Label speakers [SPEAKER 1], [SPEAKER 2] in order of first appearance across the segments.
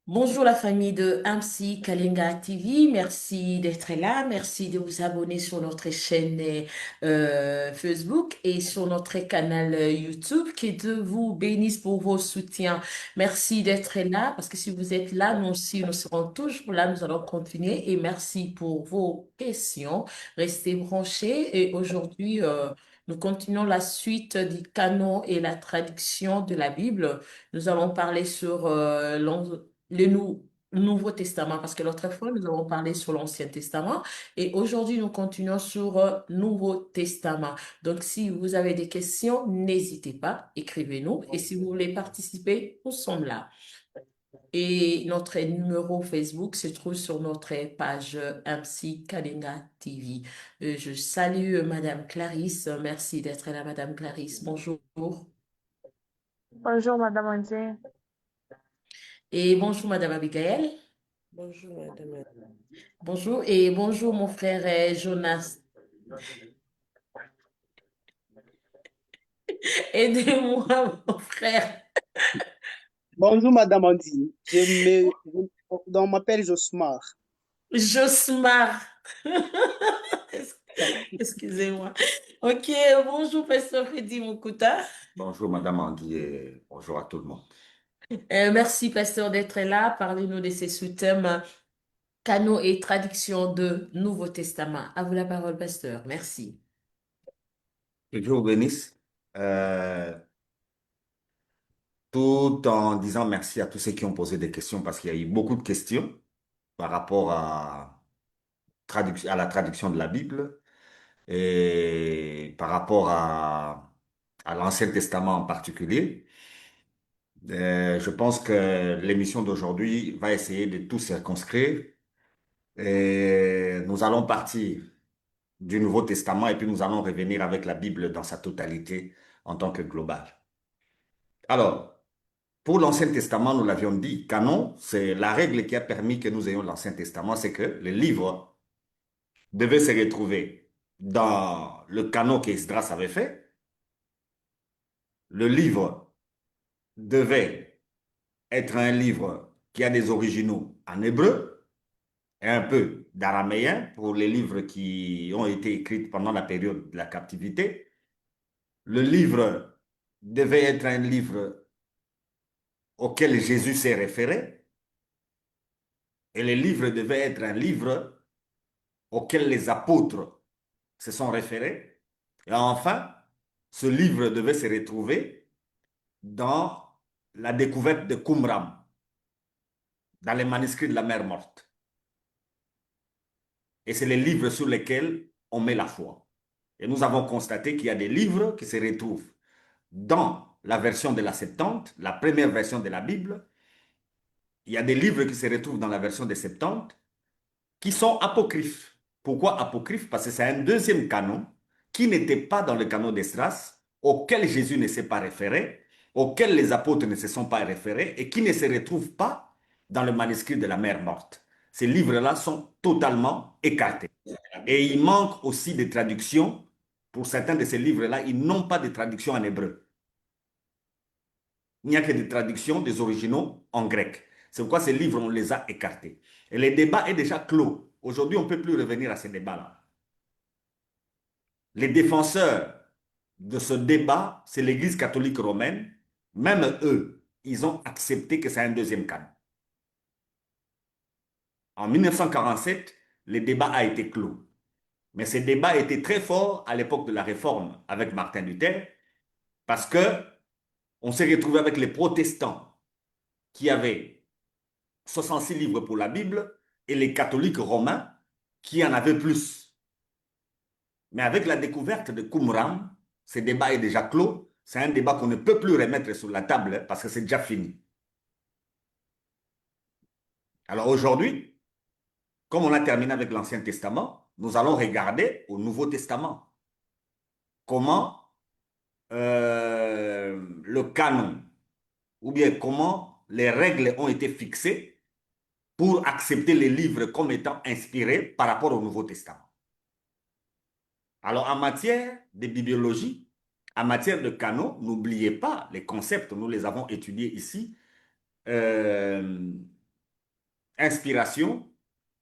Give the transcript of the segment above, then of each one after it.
[SPEAKER 1] Bonjour la famille de AMSI Kalinga TV, merci d'être là, merci de vous abonner sur notre chaîne Facebook et sur notre canal YouTube. Que Dieu vous bénisse pour vos soutiens. Merci d'être là parce que si vous êtes là, nous aussi nous serons toujours là, nous allons continuer et merci pour vos questions. Restez branchés et aujourd'hui nous continuons la suite du canon et la traduction de la Bible. Nous allons parler sur le Nouveau Testament, parce que l'autre fois, nous avons parlé sur l'Ancien Testament et aujourd'hui, nous continuons sur Nouveau Testament. Donc, si vous avez des questions, n'hésitez pas, écrivez-nous et si vous voulez participer, nous sommes là. Et notre numéro Facebook se trouve sur notre page MC Kalinga TV. Je salue Madame Clarisse. Merci d'être là, Madame Clarisse. Bonjour.
[SPEAKER 2] Bonjour, Madame André.
[SPEAKER 1] Et bonjour, Madame Abigail.
[SPEAKER 3] Bonjour, madame.
[SPEAKER 1] Bonjour et bonjour mon frère Jonas. Aidez-moi mon frère
[SPEAKER 4] Bonjour, Madame Andy. On m'appelle Josmar.
[SPEAKER 1] Josmar. Excusez-moi. Ok, bonjour pasteur Freddy Mokuta.
[SPEAKER 5] Bonjour Madame Andy et bonjour à tout le monde.
[SPEAKER 1] Merci pasteur d'être là. Parlez-nous de ces sous-thèmes canaux et traduction de Nouveau Testament. À vous la parole pasteur. Merci.
[SPEAKER 5] Que Dieu vous bénisse. Tout en disant merci à tous ceux qui ont posé des questions parce qu'il y a eu beaucoup de questions par rapport à la traduction de la Bible et par rapport à l'Ancien Testament en particulier. Je pense que l'émission d'aujourd'hui va essayer de tout circonscrire et nous allons partir du Nouveau Testament et puis nous allons revenir avec la Bible dans sa totalité en tant que globale. Alors, pour l'Ancien Testament, nous l'avions dit, canon, c'est la règle qui a permis que nous ayons l'Ancien Testament, c'est que les livres devaient se retrouver dans le canon qu'Esdras avait fait. Le livre devait être un livre qui a des originaux en hébreu et un peu d'araméen pour les livres qui ont été écrits pendant la période de la captivité. Le livre devait être un livre auquel Jésus s'est référé et le livre devait être un livre auquel les apôtres se sont référés. Et enfin, ce livre devait se retrouver dans la découverte de Qumran, dans les manuscrits de la mer morte. Et c'est les livres sur lesquels on met la foi. Et nous avons constaté qu'il y a des livres qui se retrouvent dans la version de la Septante, la première version de la Bible. Il y a des livres qui se retrouvent dans la version des Septante qui sont apocryphes. Pourquoi apocryphes? Parce que c'est un deuxième canon qui n'était pas dans le canon d'Esdras, auquel Jésus ne s'est pas référé, auquel les apôtres ne se sont pas référés et qui ne se retrouvent pas dans le manuscrit de la mer morte. Ces livres-là sont totalement écartés. Et il manque aussi des traductions. Pour certains de ces livres-là, ils n'ont pas de traduction en hébreu. Il n'y a que des traductions des originaux en grec. C'est pourquoi ces livres, on les a écartés. Et le débat est déjà clos. Aujourd'hui, on ne peut plus revenir à ces débats-là. Les défenseurs de ce débat, c'est l'Église catholique romaine. Même eux, ils ont accepté que c'est un deuxième canon. En 1947, le débat a été clos. Mais ce débat était très fort à l'époque de la Réforme avec Martin Luther, parce que on s'est retrouvé avec les protestants qui avaient 66 livres pour la Bible et les catholiques romains qui en avaient plus. Mais avec la découverte de Qumran, ce débat est déjà clos. C'est un débat qu'on ne peut plus remettre sur la table parce que c'est déjà fini. Alors aujourd'hui, comme on a terminé avec l'Ancien Testament, nous allons regarder au Nouveau Testament comment le canon ou bien comment les règles ont été fixées pour accepter les livres comme étant inspirés par rapport au Nouveau Testament. Alors, en matière de bibliologie, en matière de canon, n'oubliez pas les concepts, nous les avons étudiés ici. inspiration,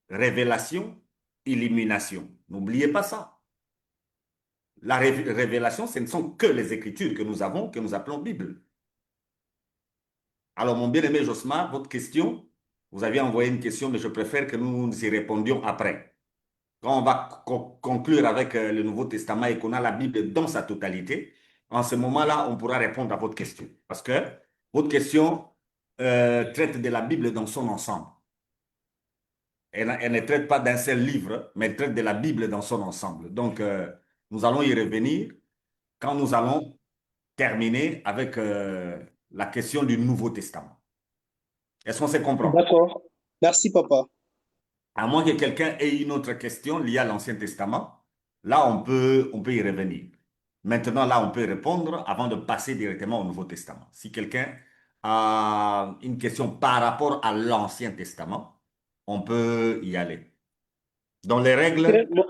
[SPEAKER 5] révélation, illumination. N'oubliez pas ça. La révélation, ce ne sont que les Écritures que nous avons, que nous appelons Bible. Alors, mon bien-aimé Josmar, votre question, vous aviez envoyé une question, mais je préfère que nous y répondions après. Quand on va conclure avec le Nouveau Testament et qu'on a la Bible dans sa totalité, en ce moment-là, on pourra répondre à votre question. Parce que votre question traite de la Bible dans son ensemble. Elle ne traite pas d'un seul livre, mais elle traite de la Bible dans son ensemble. Donc, nous allons y revenir quand nous allons terminer avec la question du Nouveau Testament. Est-ce qu'on se comprend?
[SPEAKER 4] D'accord. Merci, papa.
[SPEAKER 5] À moins que quelqu'un ait une autre question liée à l'Ancien Testament, là, on peut y revenir. Maintenant, là, on peut répondre avant de passer directement au Nouveau Testament. Si quelqu'un a une question par rapport à l'Ancien Testament, on peut y aller. Dans les
[SPEAKER 4] Ok,
[SPEAKER 5] règles,
[SPEAKER 4] bon,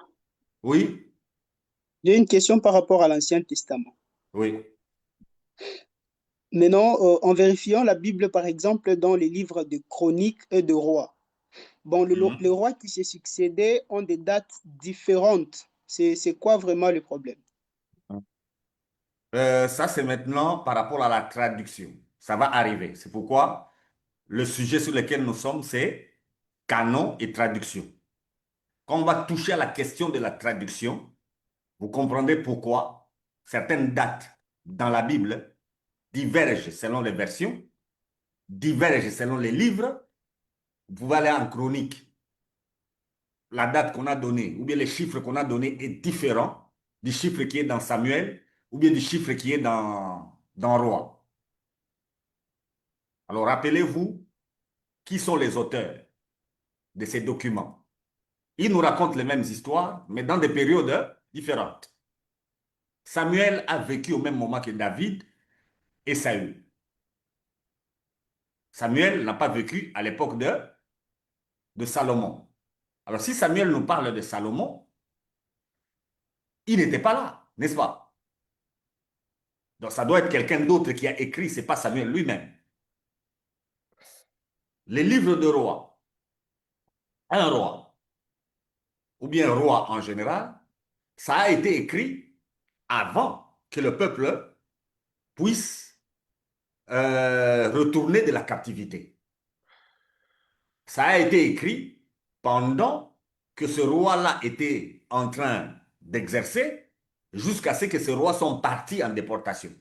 [SPEAKER 5] oui,
[SPEAKER 4] j'ai une question par rapport à l'Ancien Testament.
[SPEAKER 5] oui.
[SPEAKER 4] Maintenant, en vérifiant la Bible, par exemple, dans les livres de chroniques et de rois, bon, les
[SPEAKER 5] Mhm.
[SPEAKER 4] rois qui se succédaient ont des dates différentes. C'est quoi vraiment le problème?
[SPEAKER 5] Ça, c'est maintenant par rapport à la traduction. Ça va arriver. C'est pourquoi le sujet sur lequel nous sommes, c'est canon et traduction. Quand on va toucher à la question de la traduction, vous comprendrez pourquoi certaines dates dans la Bible divergent selon les versions, divergent selon les livres. Vous pouvez aller en chronique. La date qu'on a donnée, ou bien les chiffres qu'on a donnés est différent du chiffre qui est dans Samuel, ou bien du chiffre qui est dans Roi. Alors rappelez-vous, qui sont les auteurs de ces documents? Ils nous racontent les mêmes histoires, mais dans des périodes différentes. Samuel a vécu au même moment que David et Saül. Samuel n'a pas vécu à l'époque de Salomon. Alors si Samuel nous parle de Salomon, il n'était pas là, n'est-ce pas? Donc ça doit être quelqu'un d'autre qui a écrit, ce n'est pas Samuel lui-même. Les livres de rois, un roi, ou bien roi en général, ça a été écrit avant que le peuple puisse retourner de la captivité. Ça a été écrit pendant que ce roi-là était en train d'exercer jusqu'à ce que ce roi soit parti en déportation.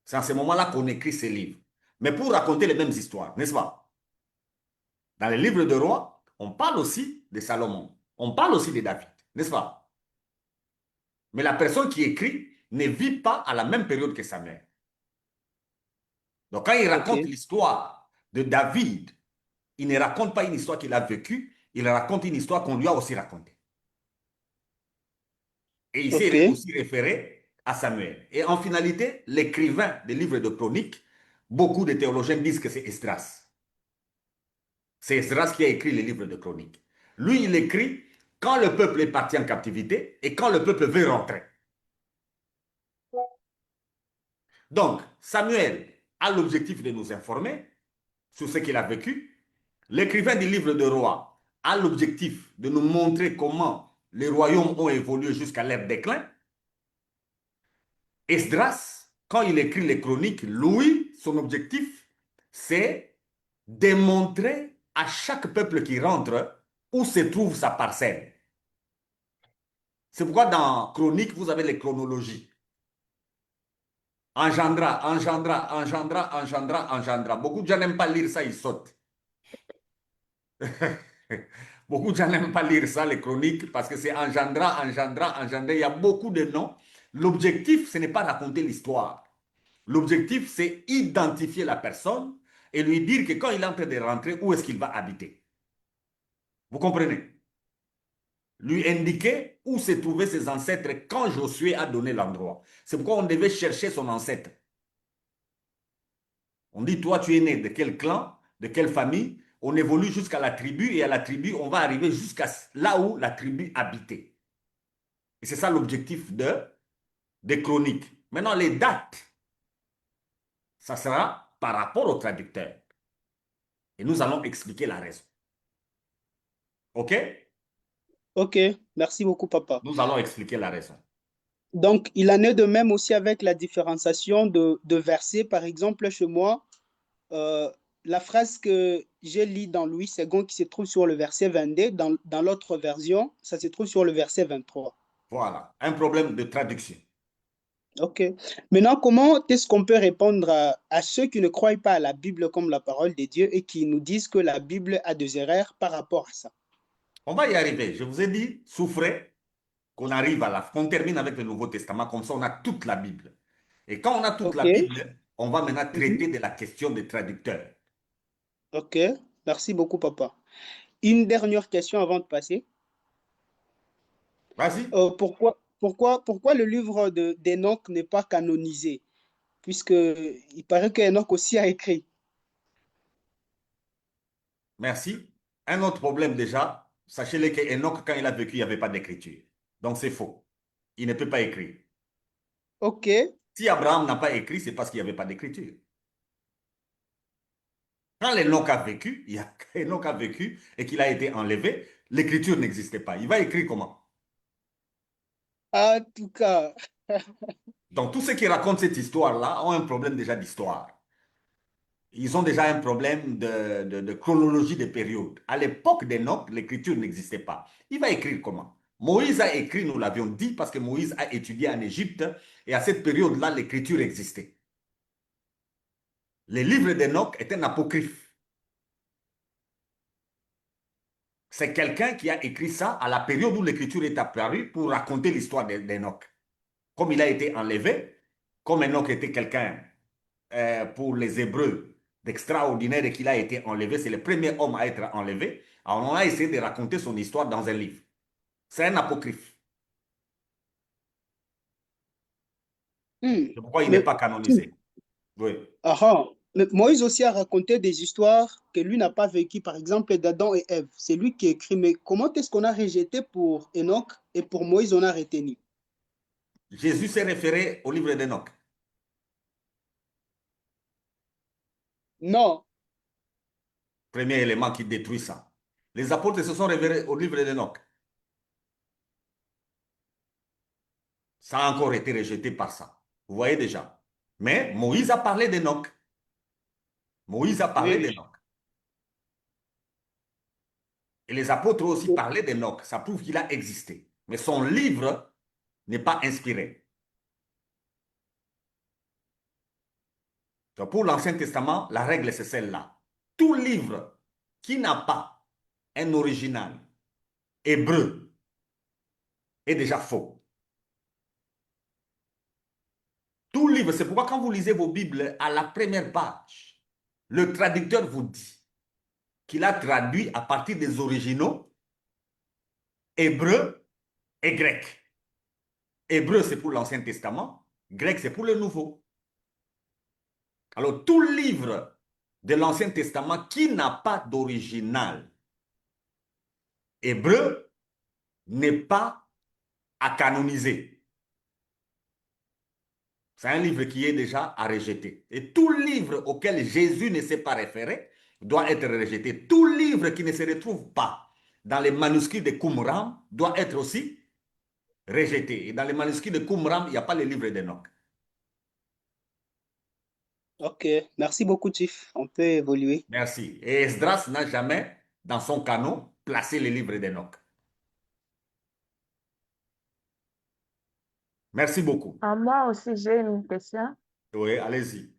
[SPEAKER 5] C'est en ce moment-là qu'on écrit ces livres. Mais pour raconter les mêmes histoires, n'est-ce pas? Dans les livres de rois, on parle aussi de Salomon. On parle aussi de David, n'est-ce pas? Mais la personne qui écrit ne vit pas à la même période que Samuel. Donc quand il
[SPEAKER 4] Ok,
[SPEAKER 5] raconte l'histoire de David, il ne raconte pas une histoire qu'il a vécue, il raconte une histoire qu'on lui a aussi racontée. Et il
[SPEAKER 4] ok,
[SPEAKER 5] s'est aussi référé à Samuel. Et en finalité, l'écrivain des livres de chroniques, beaucoup de théologiens disent que c'est Esdras. C'est Esdras qui a écrit les livres de chroniques. Lui, il écrit quand le peuple est parti en captivité et quand le peuple veut rentrer. Donc, Samuel a l'objectif de nous informer sur ce qu'il a vécu. L'écrivain du livre de Rois a l'objectif de nous montrer comment les royaumes ont évolué jusqu'à leur déclin. Esdras, quand il écrit les chroniques, lui, son objectif, c'est démontrer à chaque peuple qui rentre où se trouve sa parcelle. C'est pourquoi dans chronique, vous avez les chronologies. Engendra, engendra, engendra, engendra, engendra. Beaucoup de gens n'aiment pas lire ça, ils sautent. Beaucoup de gens n'aiment pas lire ça, les chroniques, parce que c'est engendra, engendra, engendra. Il y a beaucoup de noms. L'objectif, ce n'est pas raconter l'histoire. L'objectif, c'est identifier la personne et lui dire que quand il est en train de rentrer, où est-ce qu'il va habiter. Vous comprenez? Lui indiquer où se trouvaient ses ancêtres quand Josué a donné l'endroit. C'est pourquoi on devait chercher son ancêtre. On dit, toi, tu es né de quel clan, de quelle famille. On évolue jusqu'à la tribu et à la tribu, on va arriver jusqu'à là où la tribu habitait. Et c'est ça l'objectif des chroniques. Maintenant, les dates, ça sera par rapport au traducteur. Et nous allons expliquer la raison. OK?
[SPEAKER 4] Ok, merci beaucoup, papa.
[SPEAKER 5] Nous allons expliquer la raison.
[SPEAKER 4] Donc, il en est de même aussi avec la différenciation de versets. Par exemple, chez moi, euh, la phrase que j'ai lue dans Louis II qui se trouve sur le verset 22, dans l'autre version, ça se trouve sur le verset 23.
[SPEAKER 5] Voilà, un problème de traduction.
[SPEAKER 4] Ok. Maintenant, comment est-ce qu'on peut répondre à ceux qui ne croient pas à la Bible comme la parole de Dieu et qui nous disent que la Bible a des erreurs par rapport à ça?
[SPEAKER 5] On va y arriver. Je vous ai dit, souffrez, qu'on arrive qu'on termine avec le Nouveau Testament, comme ça on a toute la Bible. Et quand on a toute
[SPEAKER 4] Ok.
[SPEAKER 5] la Bible, on va maintenant
[SPEAKER 4] Mhm.
[SPEAKER 5] traiter de la question des traducteurs.
[SPEAKER 4] Ok. Merci beaucoup, papa. Une dernière question avant de passer.
[SPEAKER 5] Vas-y.
[SPEAKER 4] Pourquoi le livre d'Enoch n'est pas canonisé? Puisque il paraît qu'Enoch aussi a écrit.
[SPEAKER 5] Merci. Un autre problème déjà, sachez-le qu'Enoch, quand il a vécu, il n'y avait pas d'écriture. Donc c'est faux. Il ne peut pas écrire.
[SPEAKER 4] Ok.
[SPEAKER 5] Si Abraham n'a pas écrit, c'est parce qu'il n'y avait pas d'écriture. Quand Enoch a vécu, Enoch a vécu et qu'il a été enlevé, l'écriture n'existait pas. Il va écrire comment?
[SPEAKER 4] En tout cas,
[SPEAKER 5] Donc tous ceux qui racontent cette histoire-là ont un problème déjà d'histoire. Ils ont déjà un problème de chronologie des périodes. À l'époque d'Enoch, l'écriture n'existait pas. Il va écrire comment? Moïse a écrit, nous l'avions dit, parce que Moïse a étudié en Égypte et à cette période-là, l'écriture existait. Le livre d'Enoch est un apocryphe. C'est quelqu'un qui a écrit ça à la période où l'écriture est apparue pour raconter l'histoire d'Enoch. Comme il a été enlevé, comme Enoch était quelqu'un pour les Hébreux d'extraordinaire et qu'il a été enlevé, c'est le premier homme à être enlevé, alors on a essayé de raconter son histoire dans un livre. C'est un apocryphe.
[SPEAKER 4] hmm,
[SPEAKER 5] C'est pourquoi il n'est
[SPEAKER 4] mais,
[SPEAKER 5] pas canonisé. Oui.
[SPEAKER 4] mais Moïse aussi a raconté des histoires que lui n'a pas vécues, par exemple d'Adam et Ève. C'est lui qui écrit. Mais comment est-ce qu'on a rejeté pour Enoch et pour Moïse, on a retenu?
[SPEAKER 5] Jésus s'est référé au livre d'Enoch.
[SPEAKER 4] Non.
[SPEAKER 5] Premier élément qui détruit ça. Les apôtres se sont référés au livre d'Enoch. Ça a encore été rejeté par ça. Vous voyez déjà. Mais Moïse a parlé d'Enoch. Moïse a parlé
[SPEAKER 4] Oui.
[SPEAKER 5] d'Enoch. Et les apôtres ont aussi parlé d'Enoch. Ça prouve qu'il a existé. Mais son livre n'est pas inspiré. Donc pour l'Ancien Testament, la règle, c'est celle-là. Tout livre qui n'a pas un original hébreu est déjà faux. Tout livre, c'est pourquoi quand vous lisez vos Bibles, à la première page, le traducteur vous dit qu'il a traduit à partir des originaux hébreux et grecs. Hébreu, c'est pour l'Ancien Testament, grec, c'est pour le Nouveau. Alors, tout livre de l'Ancien Testament qui n'a pas d'original hébreu n'est pas à canoniser. C'est un livre qui est déjà à rejeter. Et tout livre auquel Jésus ne s'est pas référé doit être rejeté. Tout livre qui ne se retrouve pas dans les manuscrits de Qumran doit être aussi rejeté. Et dans les manuscrits de Qumran, il n'y a pas le livre d'Enoch.
[SPEAKER 4] Ok. Merci beaucoup, Chief. On peut évoluer.
[SPEAKER 5] Merci. Et Esdras n'a jamais, dans son canon, placé le livre d'Enoch. Merci beaucoup.
[SPEAKER 2] Moi aussi, j'ai une question.
[SPEAKER 5] Oui, allez-y.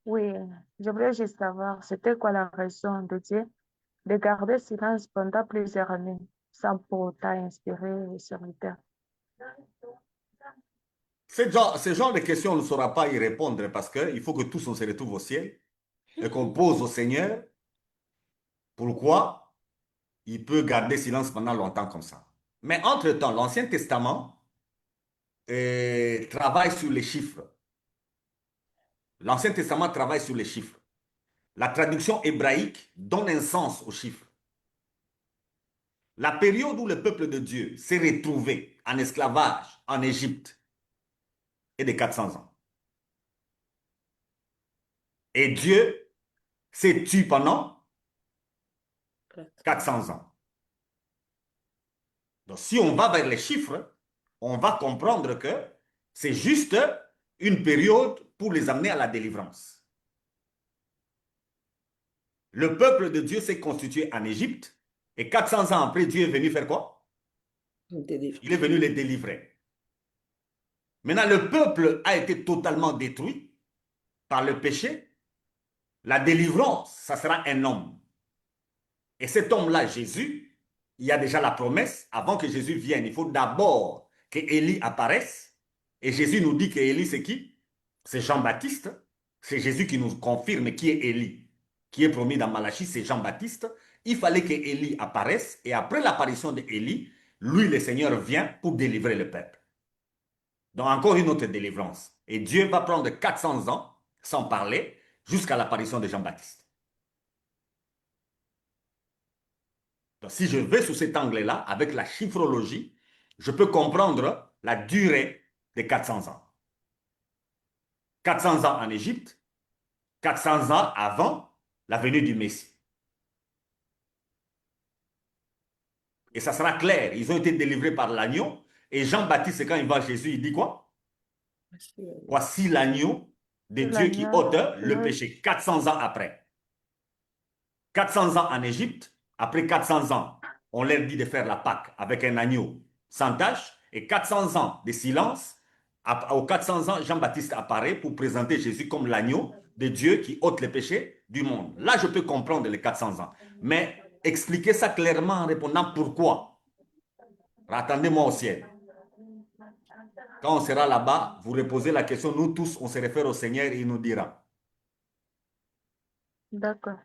[SPEAKER 2] Oui, je voulais juste savoir, c'était quoi la raison de Dieu de garder silence pendant plusieurs années sans pour autant inspirer les serviteurs?
[SPEAKER 5] Ce genre de questions, on ne saura pas y répondre parce qu'il faut que tous on se retrouve au ciel et qu'on pose au Seigneur pourquoi il peut garder silence pendant longtemps comme ça. Mais entre-temps, l'Ancien Testament travaille sur les chiffres. L'Ancien Testament travaille sur les chiffres. La traduction hébraïque donne un sens aux chiffres. La période où le peuple de Dieu s'est retrouvé en esclavage en Égypte est de 400 ans. Et Dieu s'est tue pendant 400 ans. Donc, si on va vers les chiffres, on va comprendre que c'est juste une période pour les amener à la délivrance. Le peuple de Dieu s'est constitué en Égypte et 400 ans après, Dieu est venu faire quoi? Il est venu les délivrer. Maintenant, le peuple a été totalement détruit par le péché. La délivrance, ça sera un homme. Et cet homme-là, Jésus, il y a déjà la promesse, avant que Jésus vienne, il faut d'abord que Élie apparaisse. Et Jésus nous dit que Élie, c'est qui? C'est Jean-Baptiste. C'est Jésus qui nous confirme qui est Élie, qui est promis dans Malachie, c'est Jean-Baptiste. Il fallait que Élie apparaisse. Et après l'apparition d'Élie, lui, le Seigneur, vient pour délivrer le peuple. Donc, encore une autre délivrance. Et Dieu va prendre 400 ans, sans parler, jusqu'à l'apparition de Jean-Baptiste. Donc, si je vais sous cet angle-là, avec la chiffrologie, je peux comprendre la durée des 400 ans. 400 ans en Égypte, 400 ans avant la venue du Messie. Et ça sera clair, ils ont été délivrés par l'agneau. Et Jean-Baptiste, quand il voit Jésus, il dit quoi? Voici l'agneau de Dieu qui ôte le péché. 400 ans après. 400 ans en Égypte, après 400 ans, on leur dit de faire la Pâque avec un agneau sans tache, et 400 ans de silence. Aux 400 ans, Jean-Baptiste apparaît pour présenter Jésus comme l'agneau de Dieu qui ôte les péchés du monde. Là, je peux comprendre les 400 ans. Mais expliquez ça clairement en répondant pourquoi. Attendez-moi au ciel. Quand on sera là-bas, vous reposez la question, nous tous, on se réfère au Seigneur et il nous dira.
[SPEAKER 2] D'accord.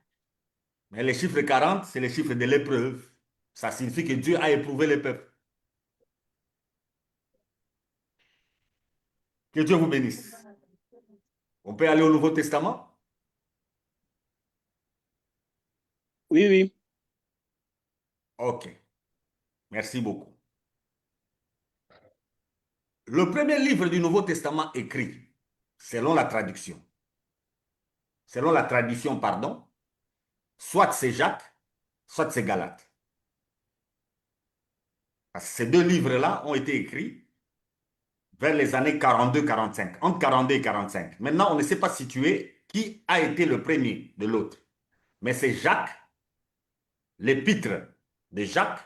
[SPEAKER 5] Mais les chiffres 40, c'est les chiffres de l'épreuve. Ça signifie que Dieu a éprouvé le peuple. Que Dieu vous bénisse. On peut aller au Nouveau Testament?
[SPEAKER 4] Oui, oui.
[SPEAKER 5] Ok. Merci beaucoup. Le premier livre du Nouveau Testament écrit, selon la tradition, pardon, soit c'est Jacques, soit c'est Galates. Parce que ces deux livres-là ont été écrits vers les années 42-45, entre 42 et 45. Maintenant, on ne sait pas situer qui a été le premier de l'autre. Mais c'est Jacques, l'épître de Jacques,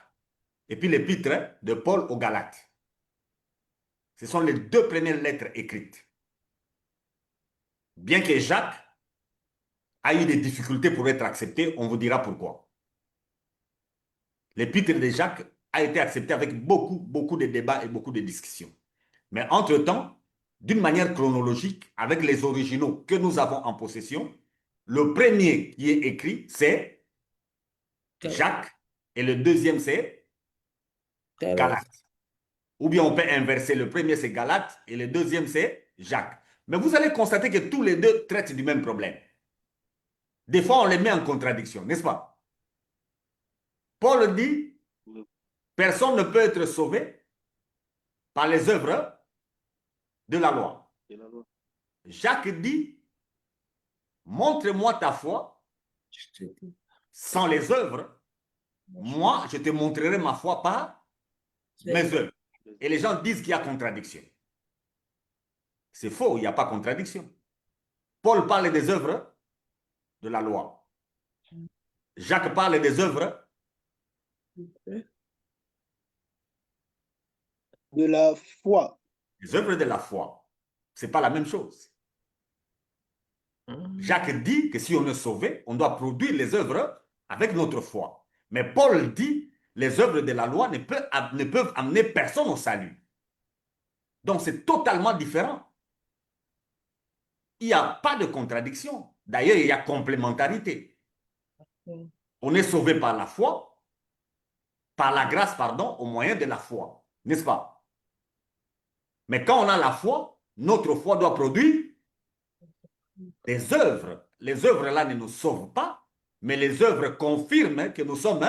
[SPEAKER 5] et puis l'épître de Paul aux Galates. Ce sont les deux premières lettres écrites. Bien que Jacques a eu des difficultés pour être accepté, on vous dira pourquoi. L'épître de Jacques a été accepté avec beaucoup de débats et beaucoup de discussions. Mais entre-temps, d'une manière chronologique, avec les originaux que nous avons en possession, le premier qui est écrit, c'est Jacques, et le deuxième, c'est Galates. Ou bien on peut inverser, le premier c'est Galates, et le deuxième c'est Jacques. Mais vous allez constater que tous les deux traitent du même problème. Des fois, on les met en contradiction, n'est-ce pas? Paul dit, personne ne peut être sauvé par les œuvres de la loi. Jacques dit, montre-moi ta foi sans les œuvres. Moi, je te montrerai ma foi par mes œuvres. Et les gens disent qu'il y a contradiction. C'est faux, il n'y a pas contradiction. Paul parle des œuvres de la loi. Jacques parle des œuvres
[SPEAKER 4] De la foi.
[SPEAKER 5] des œuvres de la foi. Ce n'est pas la même chose. Jacques dit que si on est sauvé, on doit produire les œuvres avec notre foi. Mais Paul dit les œuvres de la loi ne peuvent amener personne au salut. Donc c'est totalement différent. Il n'y a pas de contradiction. D'ailleurs, il y a complémentarité. On est sauvé par la foi, par la grâce, pardon, au moyen de la foi. N'est-ce pas? Mais quand on a la foi, notre foi doit produire des œuvres. Les œuvres-là ne nous sauvent pas, mais les œuvres confirment que nous sommes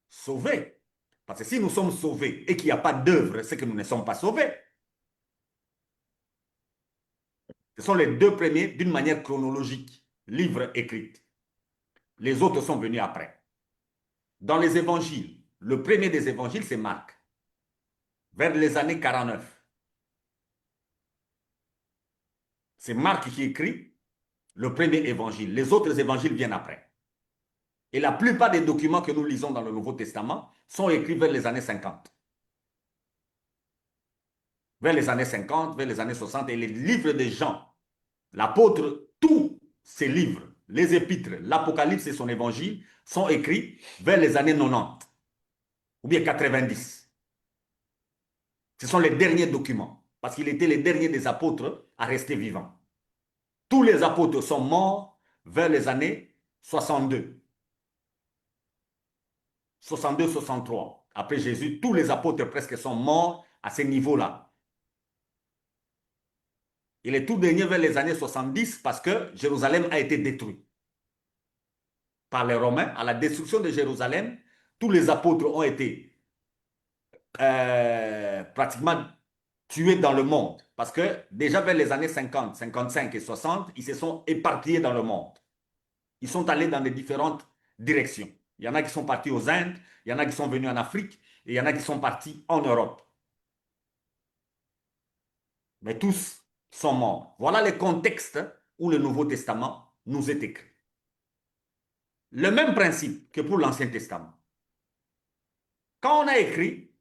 [SPEAKER 5] sauvés. Parce que si nous sommes sauvés et qu'il n'y a pas d'œuvre, c'est que nous ne sommes pas sauvés. Ce sont les deux premiers d'une manière chronologique. livres écrits. Les autres sont venus après. Dans les évangiles, le premier des évangiles, c'est Marc, vers les années 49. C'est Marc qui écrit le premier évangile. Les autres évangiles viennent après. Et la plupart des documents que nous lisons dans le Nouveau Testament sont écrits vers les années 50. Vers les années 50, vers les années 60. Et les livres de Jean, l'apôtre, tous ces livres, les épîtres, l'Apocalypse et son évangile, sont écrits vers les années 90 ou bien 90. Ce sont les derniers documents, parce qu'il était les derniers des apôtres à rester vivants. Tous les apôtres sont morts vers les années 62. 62-63. Après Jésus, tous les apôtres presque sont morts à ce niveau-là. Et les tout derniers vers les années 70 parce que Jérusalem a été détruit par les Romains. À la destruction de Jérusalem, tous les apôtres ont été pratiquement tués dans le monde. Parce que déjà vers les années 50, 55 et 60, ils se sont éparpillés dans le monde. Ils sont allés dans des différentes directions. Il y en a qui sont partis aux Indes, il y en a qui sont venus en Afrique, et il y en a qui sont partis en Europe. Mais tous sont morts. Voilà le contexte où le Nouveau Testament nous est écrit. Le même principe que pour l'Ancien Testament. Quand on a écrit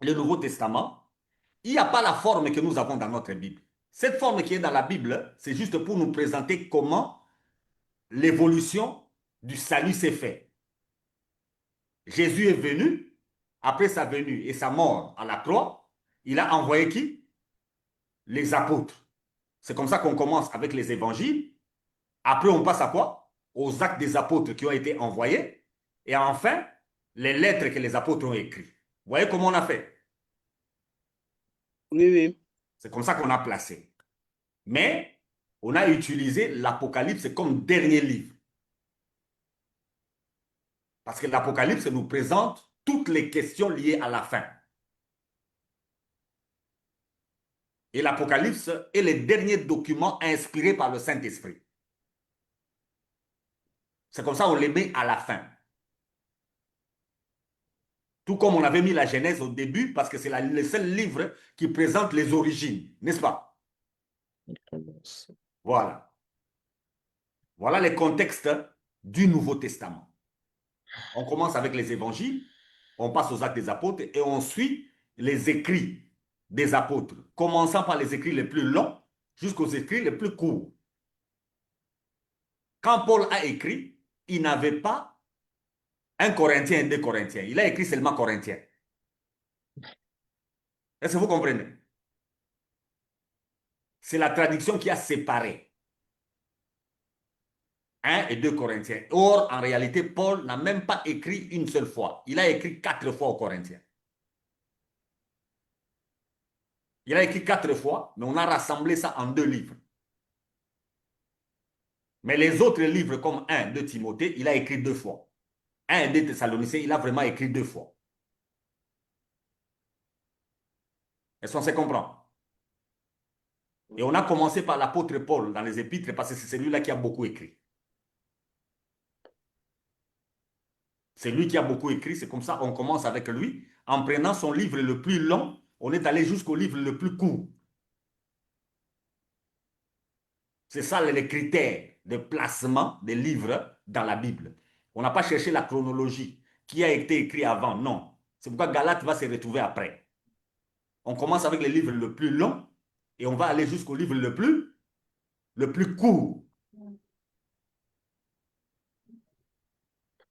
[SPEAKER 5] le Nouveau Testament, il n'y a pas la forme que nous avons dans notre Bible. Cette forme qui est dans la Bible, c'est juste pour nous présenter comment l'évolution du salut s'est faite. Jésus est venu, après sa venue et sa mort à la croix, il a envoyé qui? Les apôtres. C'est comme ça qu'on commence avec les évangiles. Après, on passe à quoi? Aux actes des apôtres qui ont été envoyés. Et enfin, les lettres que les apôtres ont écrites. Vous voyez comment on a fait?
[SPEAKER 4] Oui, oui.
[SPEAKER 5] C'est comme ça qu'on a placé. Mais on a utilisé l'Apocalypse comme dernier livre. Parce que l'Apocalypse nous présente toutes les questions liées à la fin. Et l'Apocalypse est le dernier document inspiré par le Saint-Esprit. C'est comme ça qu'on les met à la fin. Tout comme on avait mis la Genèse au début, parce que c'est le seul livre qui présente les origines, n'est-ce pas? Voilà. Voilà le contexte du Nouveau Testament. On commence avec les évangiles, on passe aux actes des apôtres et on suit les écrits des apôtres, commençant par les écrits les plus longs jusqu'aux écrits les plus courts. Quand Paul a écrit, il n'avait pas un Corinthien et deux Corinthiens. Il a écrit seulement Corinthiens. Est-ce que vous comprenez? C'est la traduction qui a séparé 1 et 2 Corinthiens. Or, en réalité, Paul n'a même pas écrit une seule fois. Il a écrit 4 fois aux Corinthiens. Il a écrit 4 fois, mais on a rassemblé ça en 2 livres. Mais les autres livres, comme 1 de Timothée, il a écrit 2 fois. 1 et 2 Thessaloniciens, il a vraiment écrit 2 fois. Est-ce qu'on se comprend? Et on a commencé par l'apôtre Paul dans les épîtres parce que c'est celui-là qui a beaucoup écrit. C'est lui qui a beaucoup écrit, c'est comme ça qu'on commence avec lui. En prenant son livre le plus long, on est allé jusqu'au livre le plus court. C'est ça les critères de placement des livres dans la Bible. On n'a pas cherché la chronologie, qui a été écrit avant, non. C'est pourquoi Galate va se retrouver après. On commence avec le livre le plus long et on va aller jusqu'au livre le plus court,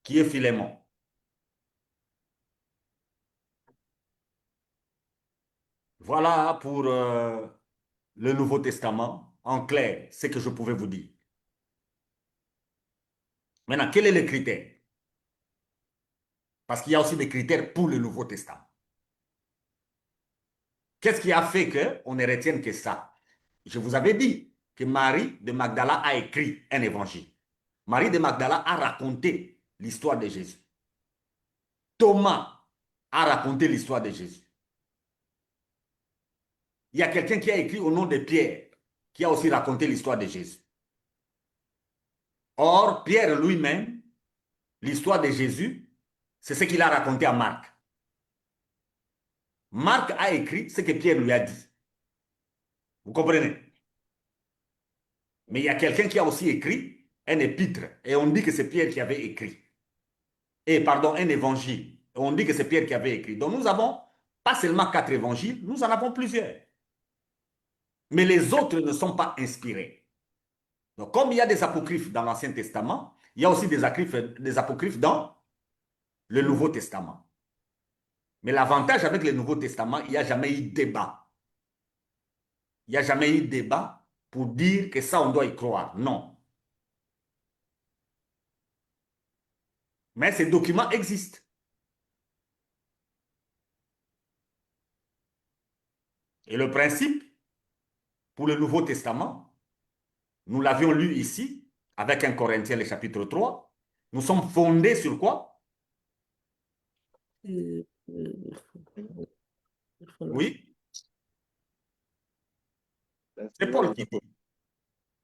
[SPEAKER 5] qui est Philémon. Voilà pour le Nouveau Testament, en clair, ce que je pouvais vous dire. Maintenant, quel est le critère? Parce qu'il y a aussi des critères pour le Nouveau Testament. Qu'est-ce qui a fait qu'on ne retienne que ça? Je vous avais dit que Marie de Magdala a écrit un évangile. Marie de Magdala a raconté l'histoire de Jésus. Thomas a raconté l'histoire de Jésus. Il y a quelqu'un qui a écrit au nom de Pierre, qui a aussi raconté l'histoire de Jésus. Or, Pierre lui-même, l'histoire de Jésus, c'est ce qu'il a raconté à Marc. Marc a écrit ce que Pierre lui a dit. Vous comprenez? Mais il y a quelqu'un qui a aussi écrit un épître, et on dit que c'est Pierre qui avait écrit. Et pardon, un évangile. Et on dit que c'est Pierre qui avait écrit. Donc nous avons pas seulement 4 évangiles, nous en avons plusieurs. Mais les autres ne sont pas inspirés. Donc comme il y a des apocryphes dans l'Ancien Testament, il y a aussi des apocryphes dans le Nouveau Testament. Mais l'avantage avec le Nouveau Testament, il n'y a jamais eu débat. Il n'y a jamais eu débat pour dire que ça, on doit y croire. Non. Mais ces documents existent. Et le principe, pour le Nouveau Testament, nous l'avions lu ici, avec 1 Corinthiens, le chapitre 3. Nous sommes fondés sur quoi? Oui, c'est Paul qui dit.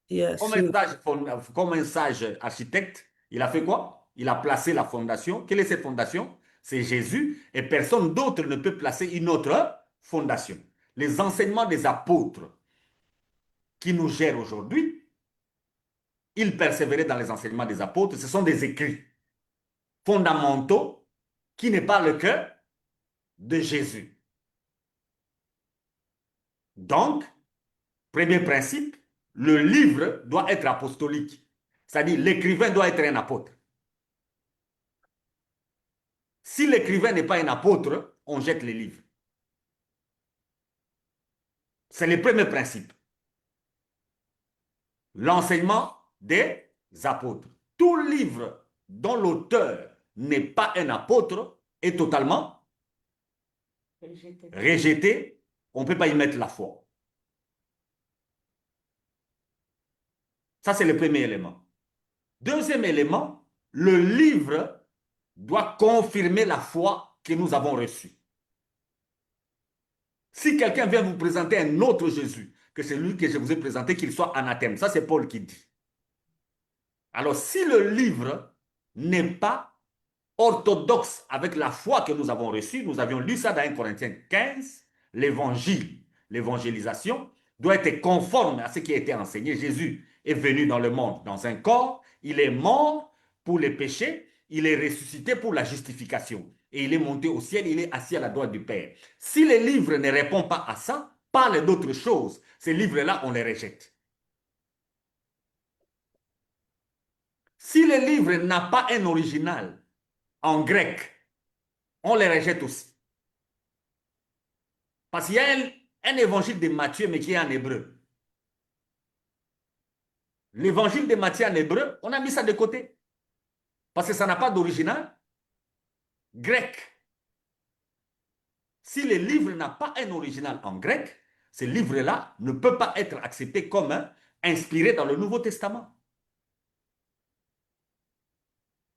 [SPEAKER 3] Yeah,
[SPEAKER 5] Comme un sage architecte, il a fait quoi? Il a placé la fondation. Quelle est cette fondation? C'est Jésus, et personne d'autre ne peut placer une autre fondation. Les enseignements des apôtres qui nous gèrent aujourd'hui, ils persévéraient dans les enseignements des apôtres. Ce sont des écrits fondamentaux qui ne parlent que de Jésus. Donc, premier principe, le livre doit être apostolique. C'est-à-dire, l'écrivain doit être un apôtre. Si l'écrivain n'est pas un apôtre, on jette les livres. C'est le premier principe. L'enseignement des apôtres. Tout livre dont l'auteur n'est pas un apôtre est totalement rejeté. On ne peut pas y mettre la foi. Ça, c'est le premier élément. Deuxième élément, le livre doit confirmer la foi que nous avons reçue. Si quelqu'un vient vous présenter un autre Jésus que celui que je vous ai présenté, qu'il soit anathème, ça c'est Paul qui dit. Alors si le livre n'est pas orthodoxe avec la foi que nous avons reçue, nous avions lu ça dans 1 Corinthiens 15, l'évangile, l'évangélisation doit être conforme à ce qui a été enseigné. Jésus est venu dans le monde dans un corps, il est mort pour les péchés, il est ressuscité pour la justification. Et il est monté au ciel, il est assis à la droite du Père. Si les livres ne répondent pas à ça, parlent d'autres choses, ces livres-là, on les rejette. Si le livre n'a pas un original en grec, on les rejette aussi. Parce qu'il y a un évangile de Matthieu, mais qui est en hébreu. L'évangile de Matthieu en hébreu, on a mis ça de côté. Parce que ça n'a pas d'original grec. Si le livre n'a pas un original en grec, ce livre-là ne peut pas être accepté comme inspiré dans le Nouveau Testament.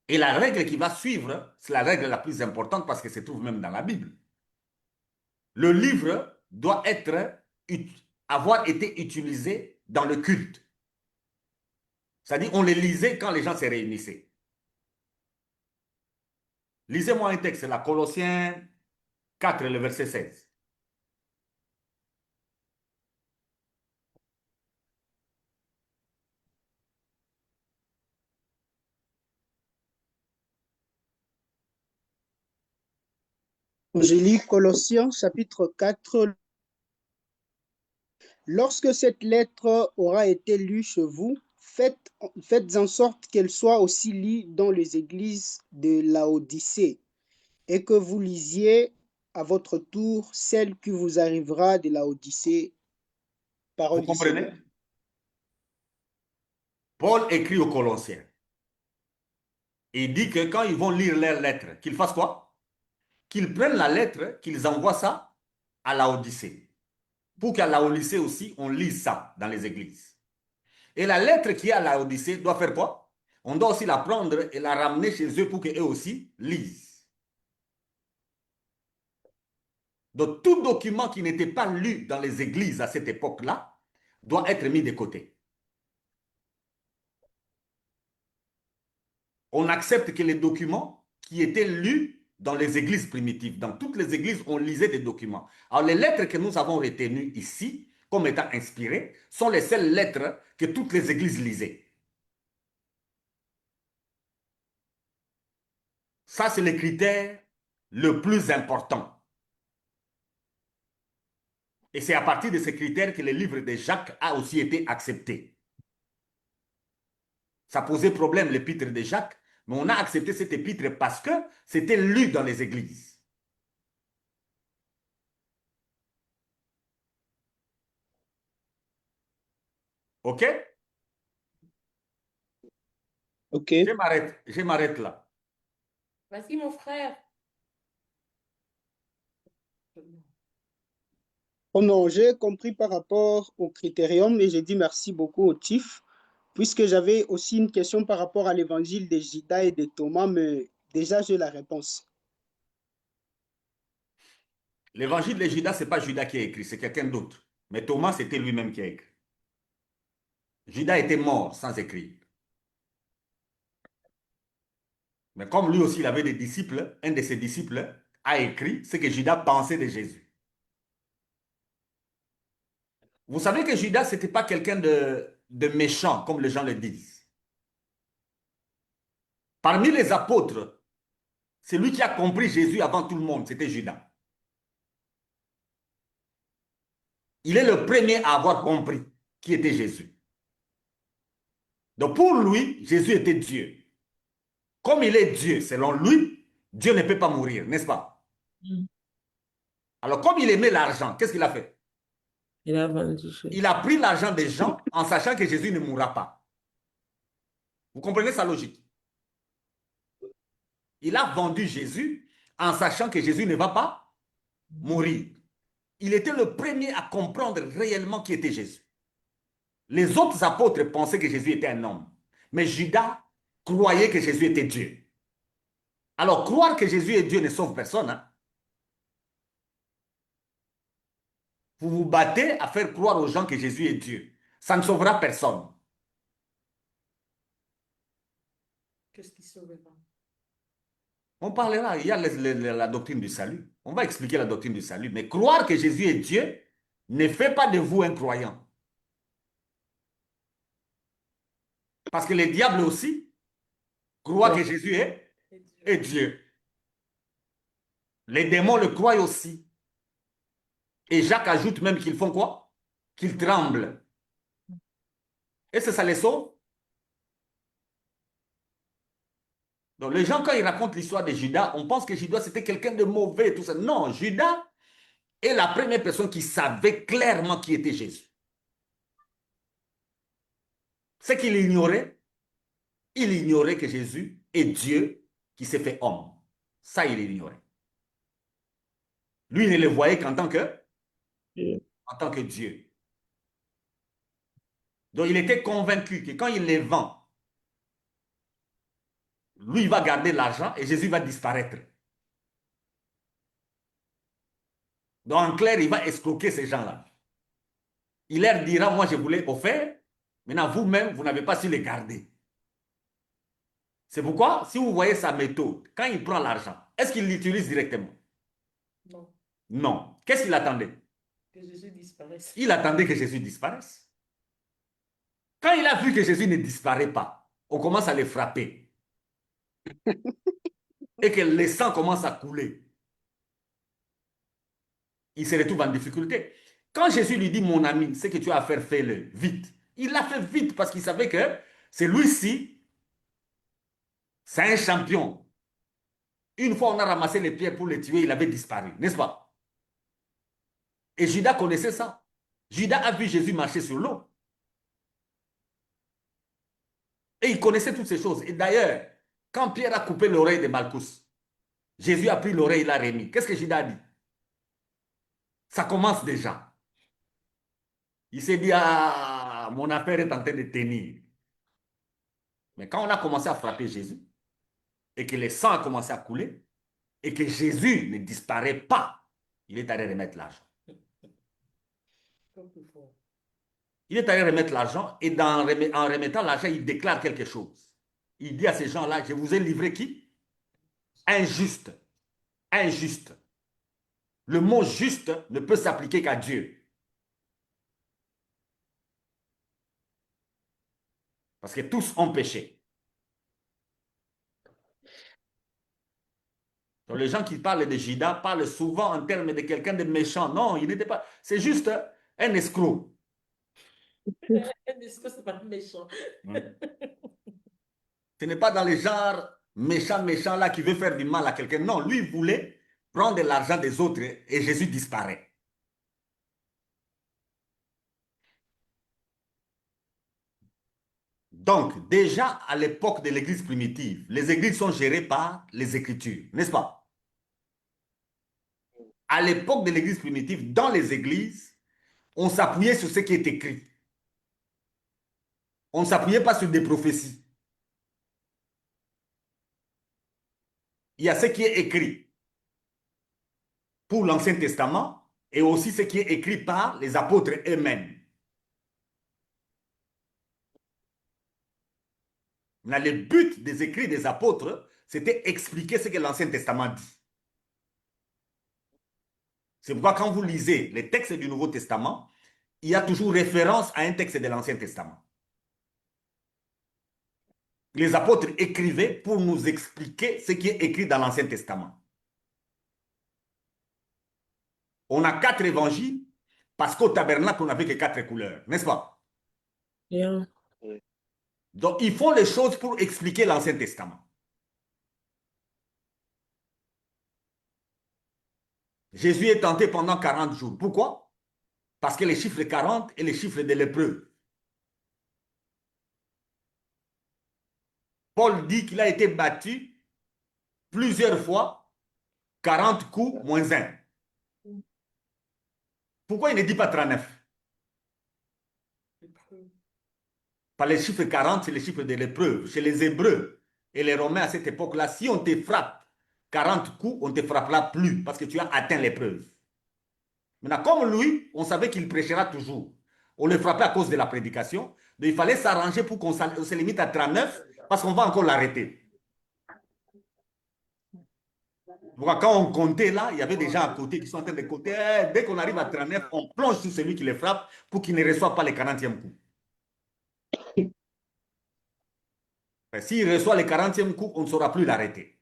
[SPEAKER 5] Et la règle qui va suivre, c'est la règle la plus importante parce qu'elle se trouve même dans la Bible. Le livre doit avoir été utilisé dans le culte. C'est-à-dire, on les lisait quand les gens se réunissaient. Lisez-moi un texte, la Colossiens 4, le verset 16.
[SPEAKER 4] Je lis Colossiens chapitre 4. Lorsque cette lettre aura été lue chez vous, faites en sorte qu'elle soit aussi lue dans les églises de Laodicée et que vous lisiez à votre tour celle qui vous arrivera de Laodicée. Parole
[SPEAKER 5] Vous
[SPEAKER 4] du
[SPEAKER 5] comprenez?
[SPEAKER 4] Seigneur.
[SPEAKER 5] Paul écrit aux Colossiens. Il dit que quand ils vont lire leur lettre, qu'ils fassent quoi? Qu'ils prennent la lettre, qu'ils envoient ça à Laodicée. Pour qu'à Laodicée aussi, on lise ça dans les églises. Et la lettre qui est à Laodicée doit faire quoi? On doit aussi la prendre et la ramener chez eux pour qu'eux aussi lisent. Donc, tout document qui n'était pas lu dans les églises à cette époque-là doit être mis de côté. On accepte que les documents qui étaient lus dans les églises primitives, dans toutes les églises, on lisait des documents. Alors, les lettres que nous avons retenues ici, comme étant inspirées, sont les seules lettres que toutes les églises lisaient. Ça, c'est le critère le plus important. Et c'est à partir de ces critères que le livre de Jacques a aussi été accepté. Ça posait problème, l'épître de Jacques, mais on a accepté cet épître parce que c'était lu dans les églises. OK?
[SPEAKER 4] OK.
[SPEAKER 5] Je m'arrête là.
[SPEAKER 1] Vas-y, mon frère.
[SPEAKER 4] Oh non, j'ai compris par rapport au critérium et j'ai dit merci beaucoup au TIF, puisque j'avais aussi une question par rapport à l'évangile de Judas et de Thomas, mais déjà j'ai la réponse.
[SPEAKER 5] L'évangile de Judas, ce n'est pas Judas qui a écrit, c'est quelqu'un d'autre. Mais Thomas, c'était lui-même qui a écrit. Judas était mort sans écrire. Mais comme lui aussi, il avait des disciples, un de ses disciples a écrit ce que Judas pensait de Jésus. Vous savez que Judas, ce n'était pas quelqu'un de méchant, comme les gens le disent. Parmi les apôtres, c'est lui qui a compris Jésus avant tout le monde, c'était Judas. Il est le premier à avoir compris qui était Jésus. Donc pour lui, Jésus était Dieu. Comme il est Dieu, selon lui, Dieu ne peut pas mourir, n'est-ce pas?
[SPEAKER 3] Mm.
[SPEAKER 5] Alors comme il aimait l'argent, qu'est-ce qu'il a fait?
[SPEAKER 3] Il a vendu Jésus.
[SPEAKER 5] Il a pris l'argent des gens en sachant que Jésus ne mourra pas. Vous comprenez sa logique? Il a vendu Jésus en sachant que Jésus ne va pas mourir. Il était le premier à comprendre réellement qui était Jésus. Les autres apôtres pensaient que Jésus était un homme. Mais Judas croyait que Jésus était Dieu. Alors, croire que Jésus est Dieu ne sauve personne. Hein? Vous vous battez à faire croire aux gens que Jésus est Dieu. Ça ne sauvera personne.
[SPEAKER 1] Qu'est-ce qui sauvera?
[SPEAKER 5] On parlera, il y a la doctrine du salut. On va expliquer la doctrine du salut. Mais croire que Jésus est Dieu ne fait pas de vous un croyant. Parce que les diables aussi croient que Jésus est Dieu. Les démons le croient aussi. Et Jacques ajoute même qu'ils font quoi? Qu'ils tremblent. Est-ce que ça les sauve? Donc les gens, quand ils racontent l'histoire de Judas, on pense que Judas c'était quelqu'un de mauvais, tout ça. Non, Judas est la première personne qui savait clairement qui était Jésus. Ce qu'il ignorait, il ignorait que Jésus est Dieu qui s'est fait homme. Ça, il ignorait. Lui, il ne le voyait qu'en tant que Dieu. Donc, il était convaincu que quand il les vend, lui, il va garder l'argent et Jésus va disparaître. Donc, en clair, il va escroquer ces gens-là. Il leur dira, moi, je voulais offrir, maintenant, vous-même, vous n'avez pas su les garder. C'est pourquoi, si vous voyez sa méthode, quand il prend l'argent, est-ce qu'il l'utilise directement?
[SPEAKER 1] Non,
[SPEAKER 5] Non. Qu'est-ce qu'il attendait?
[SPEAKER 1] que Jésus disparaisse.
[SPEAKER 5] Il attendait que Jésus disparaisse. Quand il a vu que Jésus ne disparaît pas, on commence à les frapper. Et que le sang commence à couler. Il se retrouve en difficulté. Quand Jésus lui dit, mon ami, ce que tu as à faire, fais-le vite. Il l'a fait vite parce qu'il savait que celui-ci, c'est un champion. Une fois on a ramassé les pierres pour le tuer, il avait disparu, n'est-ce pas? Et Judas connaissait ça. Judas a vu Jésus marcher sur l'eau. Et il connaissait toutes ces choses. Et d'ailleurs, quand Pierre a coupé l'oreille de Malchus, Jésus a pris l'oreille, il l'a remis. Qu'est-ce que Judas a dit? Ça commence déjà. Il s'est dit, ah, mon affaire est en train de tenir. Mais quand on a commencé à frapper Jésus, et que le sang a commencé à couler, et que Jésus ne disparaît pas, il est allé remettre l'argent. Il est allé remettre l'argent, et en remettant l'argent, il déclare quelque chose. Il dit à ces gens-là, je vous ai livré qui? Injuste. Injuste. Le mot juste ne peut s'appliquer qu'à Dieu. Parce que tous ont péché. Donc les gens qui parlent de Judas parlent souvent en termes de quelqu'un de méchant. Non, il n'était pas. C'est juste un escroc.
[SPEAKER 1] Est-ce que c'est pas méchant?
[SPEAKER 5] Ce n'est pas dans les genres méchant là qui veut faire du mal à quelqu'un. Non, lui il voulait prendre l'argent des autres et Jésus disparaît. Donc, déjà à l'époque de l'Église primitive, les églises sont gérées par les Écritures, n'est-ce pas? À l'époque de l'Église primitive, dans les églises, on s'appuyait sur ce qui est écrit. On ne s'appuyait pas sur des prophéties. Il y a ce qui est écrit pour l'Ancien Testament et aussi ce qui est écrit par les apôtres eux-mêmes. Le but des écrits des apôtres, c'était expliquer ce que l'Ancien Testament dit. C'est pourquoi quand vous lisez les textes du Nouveau Testament, il y a toujours référence à un texte de l'Ancien Testament. Les apôtres écrivaient pour nous expliquer ce qui est écrit dans l'Ancien Testament. On a 4 évangiles parce qu'au tabernacle, on n'avait que 4 couleurs, n'est-ce pas?
[SPEAKER 3] Yeah.
[SPEAKER 5] Donc, ils font les choses pour expliquer l'Ancien Testament. Jésus est tenté pendant 40 jours. Pourquoi? Parce que les chiffres 40 est les chiffres de l'épreuve. Paul dit qu'il a été battu plusieurs fois, 40 coups moins 1. Pourquoi il ne dit pas 39? Par les chiffres 40, c'est les chiffres de l'épreuve. Chez les Hébreux et les Romains à cette époque-là, si on te frappe 40 coups, on ne te frappera plus parce que tu as atteint l'épreuve. Maintenant, comme lui, on savait qu'il prêchera toujours. On le frappait à cause de la prédication. Donc, il fallait s'arranger pour qu'on se limite à 39 parce qu'on va encore l'arrêter. Quand on comptait là, il y avait des gens à côté qui sont en train de compter. Dès qu'on arrive à 39, on plonge sur celui qui les frappe pour qu'il ne reçoive pas le 40e coup. S'il reçoit le 40e coup, on ne saura plus l'arrêter.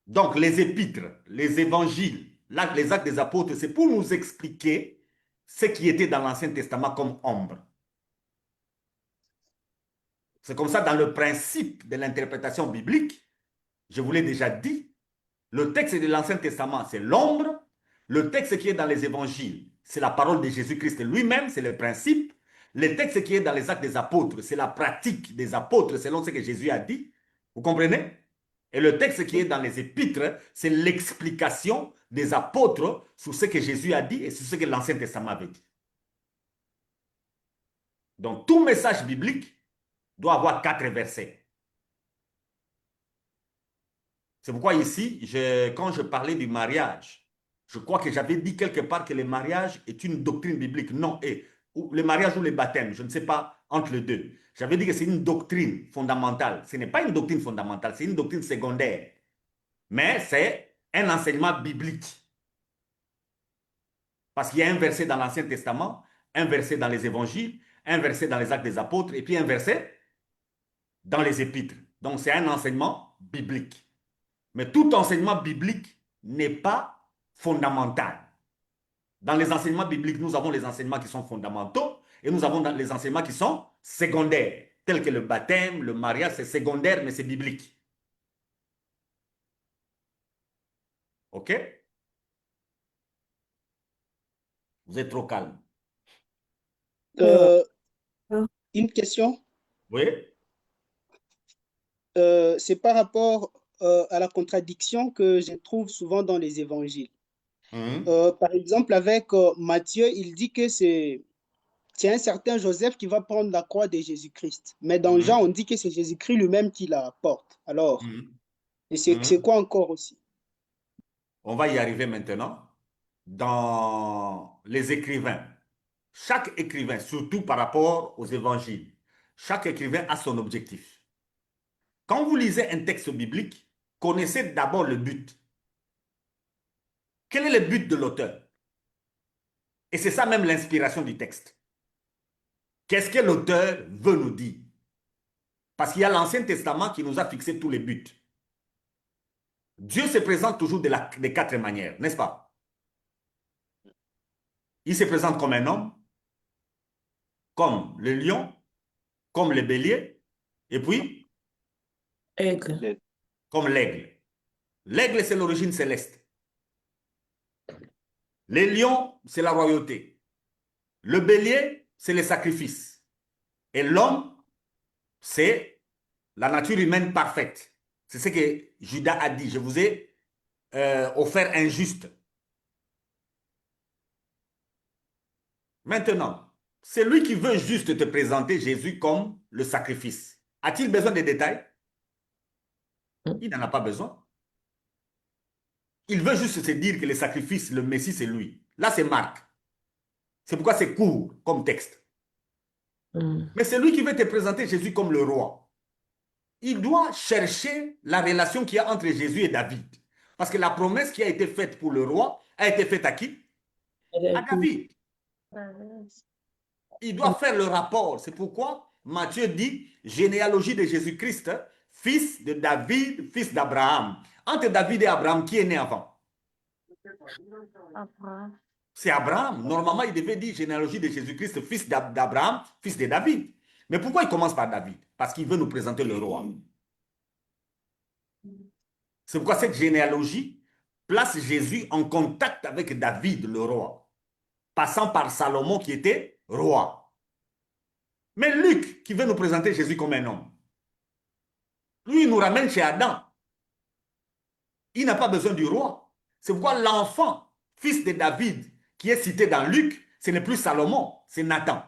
[SPEAKER 5] Donc, les épîtres, les évangiles, les actes des apôtres, c'est pour nous expliquer ce qui était dans l'Ancien Testament comme ombre. C'est comme ça, dans le principe de l'interprétation biblique, je vous l'ai déjà dit, le texte de l'Ancien Testament, c'est l'ombre. Le texte qui est dans les évangiles, c'est la parole de Jésus-Christ lui-même, c'est le principe. Le texte qui est dans les actes des apôtres, c'est la pratique des apôtres selon ce que Jésus a dit. Vous comprenez? Et le texte qui est dans les épîtres, c'est l'explication des apôtres sur ce que Jésus a dit et sur ce que l'Ancien Testament avait dit. Donc, tout message biblique doit avoir 4 versets. C'est pourquoi ici, quand je parlais du mariage, je crois que j'avais dit quelque part que le mariage est une doctrine biblique. Non, le mariage ou le baptême, je ne sais pas, entre les deux. J'avais dit que c'est une doctrine fondamentale. Ce n'est pas une doctrine fondamentale, c'est une doctrine secondaire. Mais c'est un enseignement biblique. Parce qu'il y a un verset dans l'Ancien Testament, un verset dans les évangiles, un verset dans les actes des apôtres, et puis un verset dans les épîtres. Donc c'est un enseignement biblique. Mais tout enseignement biblique n'est pas fondamental. Dans les enseignements bibliques, nous avons les enseignements qui sont fondamentaux et nous avons les enseignements qui sont secondaires, tels que le baptême, le mariage, c'est secondaire, mais c'est biblique. OK? Vous êtes trop calme.
[SPEAKER 4] Euh, une question,
[SPEAKER 5] Oui?
[SPEAKER 4] c'est par rapport à la contradiction que je trouve souvent dans les évangiles. Par exemple, avec Matthieu, il dit que c'est un certain Joseph qui va prendre la croix de Jésus-Christ. Mais dans Jean, on dit que c'est Jésus-Christ lui-même qui la porte. Alors, et c'est quoi encore aussi?
[SPEAKER 5] On va y arriver maintenant. Dans les écrivains, chaque écrivain, surtout par rapport aux évangiles, Chaque écrivain a son objectif. Quand vous lisez un texte biblique, connaissez d'abord le but. Quel est le but de l'auteur? Et c'est ça même l'inspiration du texte. Qu'est-ce que l'auteur veut nous dire? Parce qu'il y a l'Ancien Testament qui nous a fixé tous les buts. Dieu se présente toujours de 4 manières, n'est-ce pas? Il se présente comme un homme, comme le lion, comme le bélier, et puis
[SPEAKER 3] Aigle.
[SPEAKER 5] comme l'aigle. L'aigle, c'est l'origine céleste. Les lions, c'est la royauté. Le bélier, c'est les sacrifices. Et l'homme, c'est la nature humaine parfaite. C'est ce que Judas a dit. Je vous ai offert un juste. Maintenant, c'est lui qui veut juste te présenter Jésus comme le sacrifice. A-t-il besoin de détails? Il n'en a pas besoin. Il veut juste se dire que le sacrifice, le Messie, c'est lui. Là, c'est Marc. C'est pourquoi c'est court comme texte. Mais c'est lui qui veut te présenter Jésus comme le roi. Il doit chercher la relation qu'il y a entre Jésus et David. Parce que la promesse qui a été faite pour le roi a été faite à qui? À David. Il doit faire le rapport. C'est pourquoi Matthieu dit généalogie de Jésus-Christ, fils de David, fils d'Abraham. Entre David et Abraham, qui est né avant?
[SPEAKER 2] Abraham.
[SPEAKER 5] C'est Abraham. Normalement, il devait dire généalogie de Jésus-Christ, fils d'Abraham, fils de David. Mais pourquoi il commence par David? Parce qu'il veut nous présenter le roi. C'est pourquoi cette généalogie place Jésus en contact avec David, le roi, passant par Salomon qui était roi. Mais Luc, qui veut nous présenter Jésus comme un homme, lui, il nous ramène chez Adam. Il n'a pas besoin du roi. C'est pourquoi l'enfant, fils de David, qui est cité dans Luc, ce n'est plus Salomon, c'est Nathan.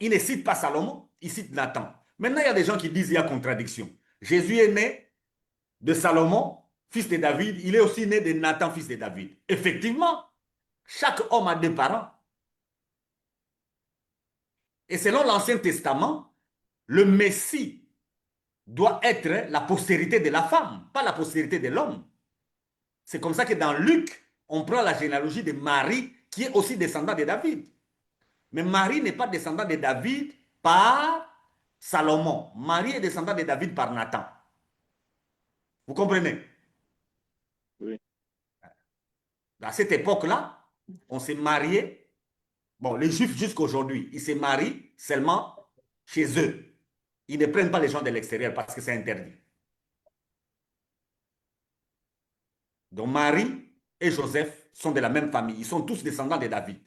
[SPEAKER 5] Il ne cite pas Salomon, il cite Nathan. Maintenant, il y a des gens qui disent qu'il y a contradiction. Jésus est né de Salomon, fils de David. Il est aussi né de Nathan, fils de David. Effectivement, chaque homme a 2 parents. Et selon l'Ancien Testament, le Messie doit être la postérité de la femme, pas la postérité de l'homme. C'est comme ça que dans Luc, on prend la généalogie de Marie, qui est aussi descendant de David. Mais Marie n'est pas descendant de David par Salomon. Marie est descendant de David par Nathan. Vous comprenez?
[SPEAKER 4] Oui.
[SPEAKER 5] À cette époque-là, on s'est marié. Bon, les Juifs jusqu'à aujourd'hui, ils se marient seulement chez eux. Ils ne prennent pas les gens de l'extérieur parce que c'est interdit. Donc Marie et Joseph sont de la même famille. Ils sont tous descendants de David.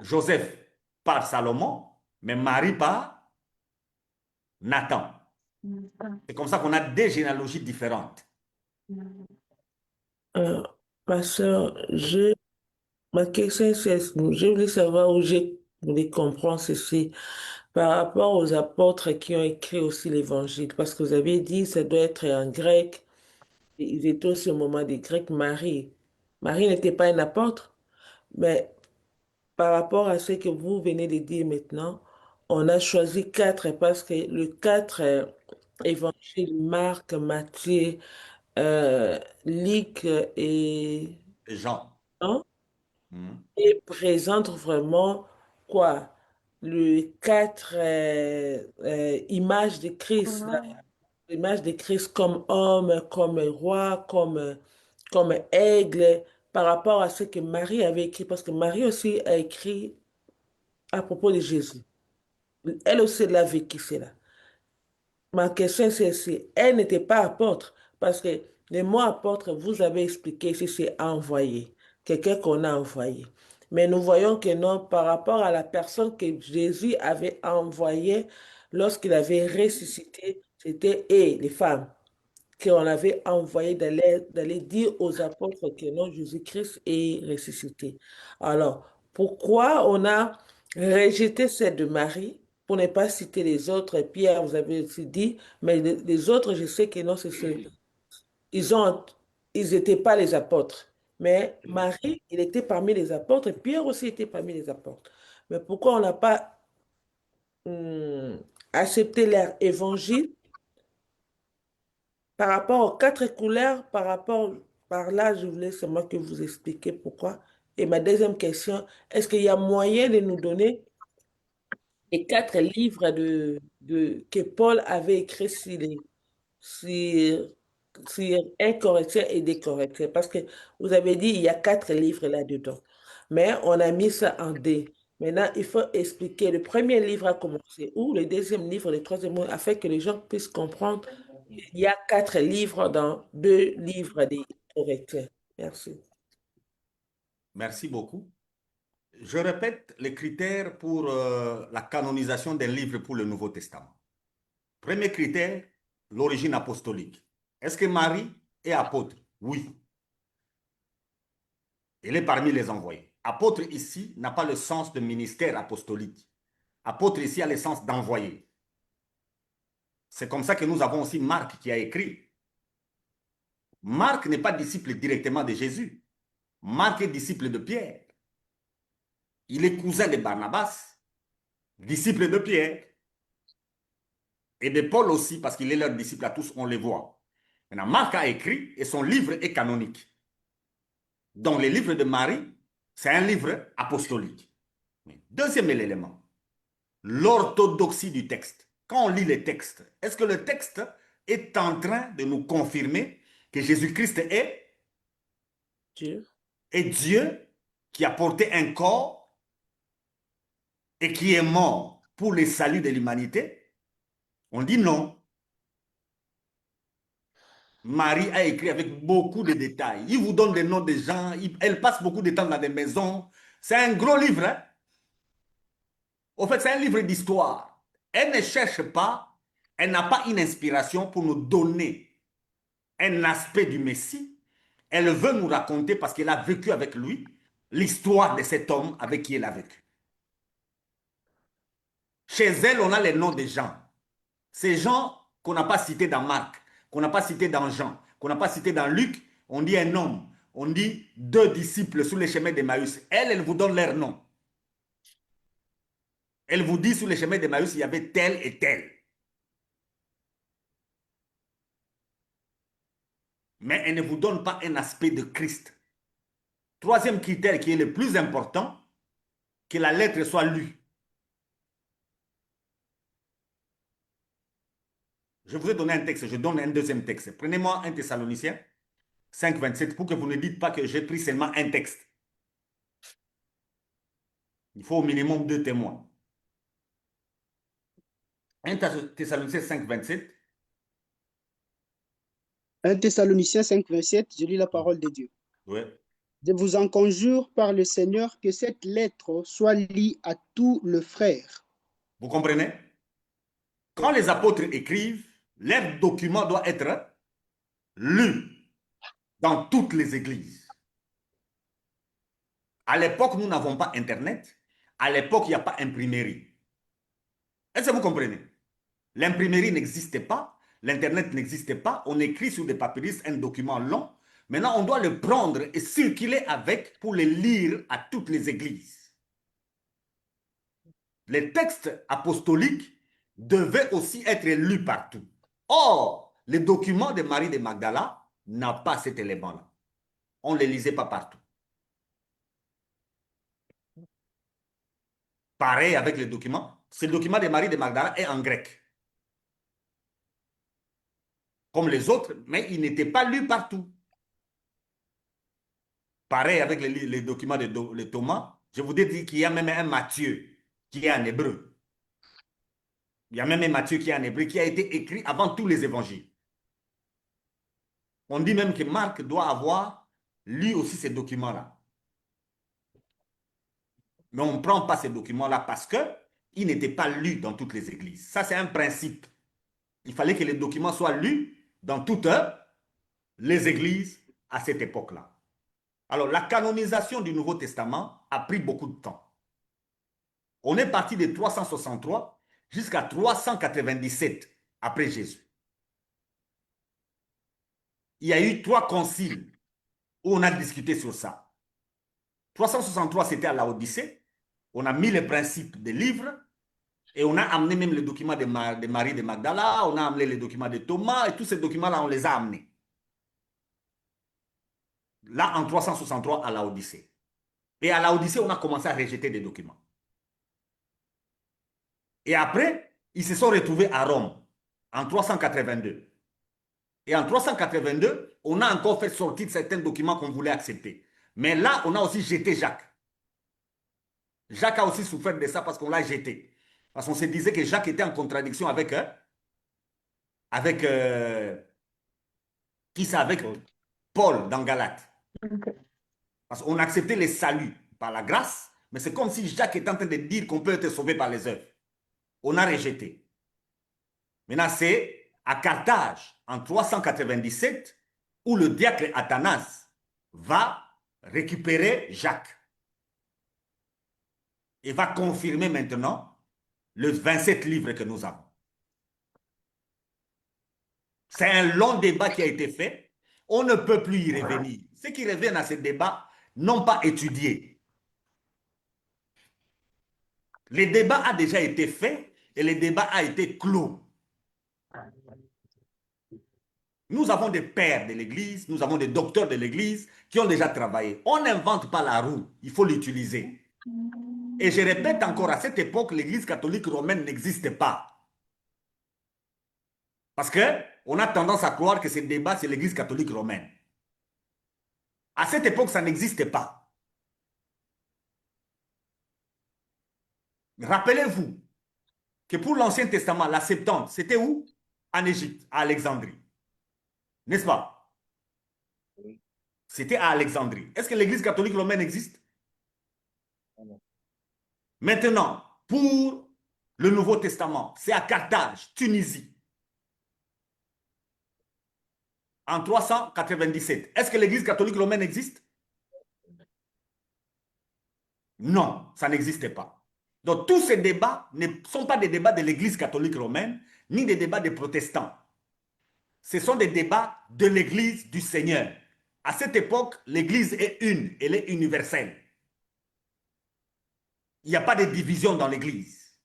[SPEAKER 5] Joseph par Salomon, mais Marie par Nathan. C'est comme ça qu'on a 2 généalogies différentes.
[SPEAKER 3] Pasteur, ma question c'est, je voulais savoir où j'ai voulu comprendre ceci par rapport aux apôtres qui ont écrit aussi l'évangile, parce que vous avez dit ça doit être en grec. Ils étaient aussi au moment des Grecs. Marie n'était pas un apôtre, mais par rapport à ce que vous venez de dire maintenant, on a choisi 4 parce que le 4 évangile, Marc, Matthieu, Luc et
[SPEAKER 5] Jean.
[SPEAKER 3] Jean,
[SPEAKER 5] Hmm.
[SPEAKER 3] et présente vraiment quoi? Le 4 images de Christ, l'image de Christ comme homme, comme roi, comme aigle, par rapport à ce que Marie avait écrit, parce que Marie aussi a écrit à propos de Jésus. Elle aussi l'a vécu cela. Ma question, c'est si elle n'était pas apôtre, parce que le mot apôtre, vous avez expliqué si c'est envoyé, quelqu'un qu'on a envoyé. Mais nous voyons que non, par rapport à la personne que Jésus avait envoyée lorsqu'il avait ressuscité, c'était et les femmes qu'on avait envoyé d'aller dire aux apôtres que non, Jésus-Christ est ressuscité. Alors, pourquoi on a rejeté celle de Marie pour ne pas citer les autres? Pierre, vous avez aussi dit, mais les autres, je sais que non, ils ont, ils n'étaient pas les apôtres. Mais Marie, il était parmi les apôtres, et Pierre aussi était parmi les apôtres. Mais pourquoi on n'a pas accepté leur évangile par rapport aux quatre couleurs, par rapport, par là, je voulais seulement que vous expliquiez pourquoi. Et ma deuxième question, est-ce qu'il y a moyen de nous donner les quatre livres que Paul avait écrits sur, sur un correcteur et des correcteurs? Parce que vous avez dit il y a quatre livres là-dedans. Mais on a mis ça en D. Maintenant, il faut expliquer le premier livre a commencé où, le deuxième livre, le troisième, afin que les gens puissent comprendre. Il y a quatre livres dans deux livres des correcteurs. Merci.
[SPEAKER 5] Merci beaucoup. Je répète les critères pour la canonisation d'un livre pour le Nouveau Testament. Premier critère, l'origine apostolique. Est-ce que Marie est apôtre? Oui. Elle est parmi les envoyés. Apôtre ici n'a pas le sens de ministère apostolique. Apôtre ici a le sens d'envoyé. C'est comme ça que nous avons aussi Marc qui a écrit. Marc n'est pas disciple directement de Jésus. Marc est disciple de Pierre. Il est cousin de Barnabas, disciple de Pierre. Et de Paul aussi, parce qu'il est leur disciple à tous, on les voit. Maintenant, Marc a écrit et son livre est canonique. Donc, le livre de Marie, c'est un livre apostolique. Deuxième élément, l'orthodoxie du texte. Quand on lit les textes, est-ce que le texte est en train de nous confirmer que Jésus-Christ
[SPEAKER 3] Dieu.
[SPEAKER 5] est Dieu qui a porté un corps et qui est mort pour le salut de l'humanité? On dit non. Marie a écrit avec beaucoup de détails. Il vous donne des noms des gens. Elle passe beaucoup de temps dans des maisons. C'est un gros livre. Hein? Au fait, c'est un livre d'histoire. Elle ne cherche pas, elle n'a pas une inspiration pour nous donner un aspect du Messie. Elle veut nous raconter, parce qu'elle a vécu avec lui, l'histoire de cet homme avec qui elle a vécu. Chez elle, on a les noms des gens. Ces gens qu'on n'a pas cités dans Marc, qu'on n'a pas cités dans Jean, qu'on n'a pas cités dans Luc, on dit un homme, on dit deux disciples sur les chemins d'Emmaüs. Elle vous donne leur nom. Elle vous dit sur les chemins d'Emmaüs, il y avait tel et tel. Mais elle ne vous donne pas un aspect de Christ. Troisième critère qui est le plus important, que la lettre soit lue. Je vous ai donné un texte, je donne un deuxième texte. Prenez-moi 1 Thessaloniciens 5, 27 pour que vous ne dites pas que j'ai pris seulement un texte. Il faut au minimum 2 témoins. 1 Thessaloniciens 5, 27.
[SPEAKER 4] 1 Thessaloniciens 5, 27, je lis la parole de Dieu.
[SPEAKER 5] Ouais.
[SPEAKER 4] Je vous en conjure par le Seigneur que cette lettre soit lue à tous les frères.
[SPEAKER 5] Vous comprenez? Quand les apôtres écrivent, leur document doit être lu dans toutes les églises. À l'époque, nous n'avons pas Internet. À l'époque, il n'y a pas imprimerie. Est-ce que vous comprenez? L'imprimerie n'existait pas, l'Internet n'existait pas. On écrit sur des papyrus un document long. Maintenant, on doit le prendre et circuler avec pour le lire à toutes les églises. Les textes apostoliques devaient aussi être lus partout. Or, le document de Marie de Magdala n'a pas cet élément-là. On ne les lisait pas partout. Pareil avec le document. Ce document de Marie de Magdala est en grec. Comme les autres, mais il n'était pas lu partout. Pareil avec les documents de Thomas. Je vous ai dit qu'il y a même un Matthieu qui est en hébreu. Il y a même un Matthieu qui est en hébreu qui a été écrit avant tous les évangiles. On dit même que Marc doit avoir lu aussi ces documents-là. Mais on ne prend pas ces documents-là parce qu'ils n'étaient pas lus dans toutes les églises. Ça, c'est un principe. Il fallait que les documents soient lus dans toutes les églises à cette époque-là. Alors, la canonisation du Nouveau Testament a pris beaucoup de temps. On est parti de 363 jusqu'à 397 après Jésus. Il y a eu 3 conciles où on a discuté sur ça. 363, c'était à la Odyssée. On a mis les principes des livres et on a amené même les documents de Marie de Magdala, on a amené les documents de Thomas et tous ces documents-là, on les a amenés. Là, en 363, à la Odyssée. Et à la Odyssée, on a commencé à rejeter des documents. Et après, ils se sont retrouvés à Rome en 382. Et en 382, on a encore fait sortir certains documents qu'on voulait accepter. Mais là, on a aussi jeté Jacques. Jacques a aussi souffert de ça parce qu'on l'a jeté. Parce qu'on se disait que Jacques était en contradiction avec qui c'est avec Paul dans Galate.
[SPEAKER 2] Ok.
[SPEAKER 5] Parce qu'on acceptait les saluts par la grâce, mais c'est comme si Jacques était en train de dire qu'on peut être sauvé par les œuvres. On a rejeté. Maintenant, c'est à Carthage, en 397, où le diacre Athanas va récupérer Jacques et va confirmer maintenant le 27 livres que nous avons. C'est un long débat qui a été fait. On ne peut plus y revenir. Ceux qui reviennent à ce débat n'ont pas étudié. Le débat a déjà été fait et le débat a été clos. Nous avons des pères de l'Église, nous avons des docteurs de l'Église qui ont déjà travaillé. On n'invente pas la roue, il faut l'utiliser. Et je répète encore, à cette époque, l'Église catholique romaine n'existait pas. Parce qu'on a tendance à croire que ce débat, c'est l'Église catholique romaine. À cette époque, ça n'existait pas. Rappelez-vous que pour l'Ancien Testament, la Septante, c'était où? En Égypte, à Alexandrie. N'est-ce pas? C'était à Alexandrie. Est-ce que l'Église catholique romaine existe? Maintenant, pour le Nouveau Testament, c'est à Carthage, Tunisie, en 397. Est-ce que l'Église catholique romaine existe? Non, ça n'existait pas. Donc tous ces débats ne sont pas des débats de l'Église catholique romaine, ni des débats des protestants. Ce sont des débats de l'Église du Seigneur. À cette époque, l'Église est une, elle est universelle. Il n'y a pas de division dans l'Église.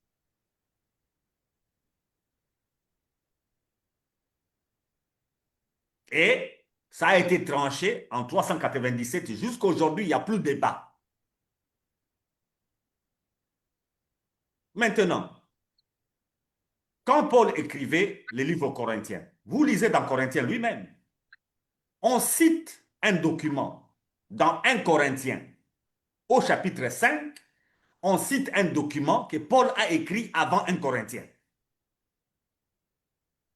[SPEAKER 5] Et ça a été tranché en 397. Jusqu'à aujourd'hui, il n'y a plus de débat. Maintenant, quand Paul écrivait les livres aux Corinthiens, vous lisez dans Corinthiens lui-même, on cite un document dans 1 Corinthiens au chapitre 5, on cite un document que Paul a écrit avant 1 Corinthiens.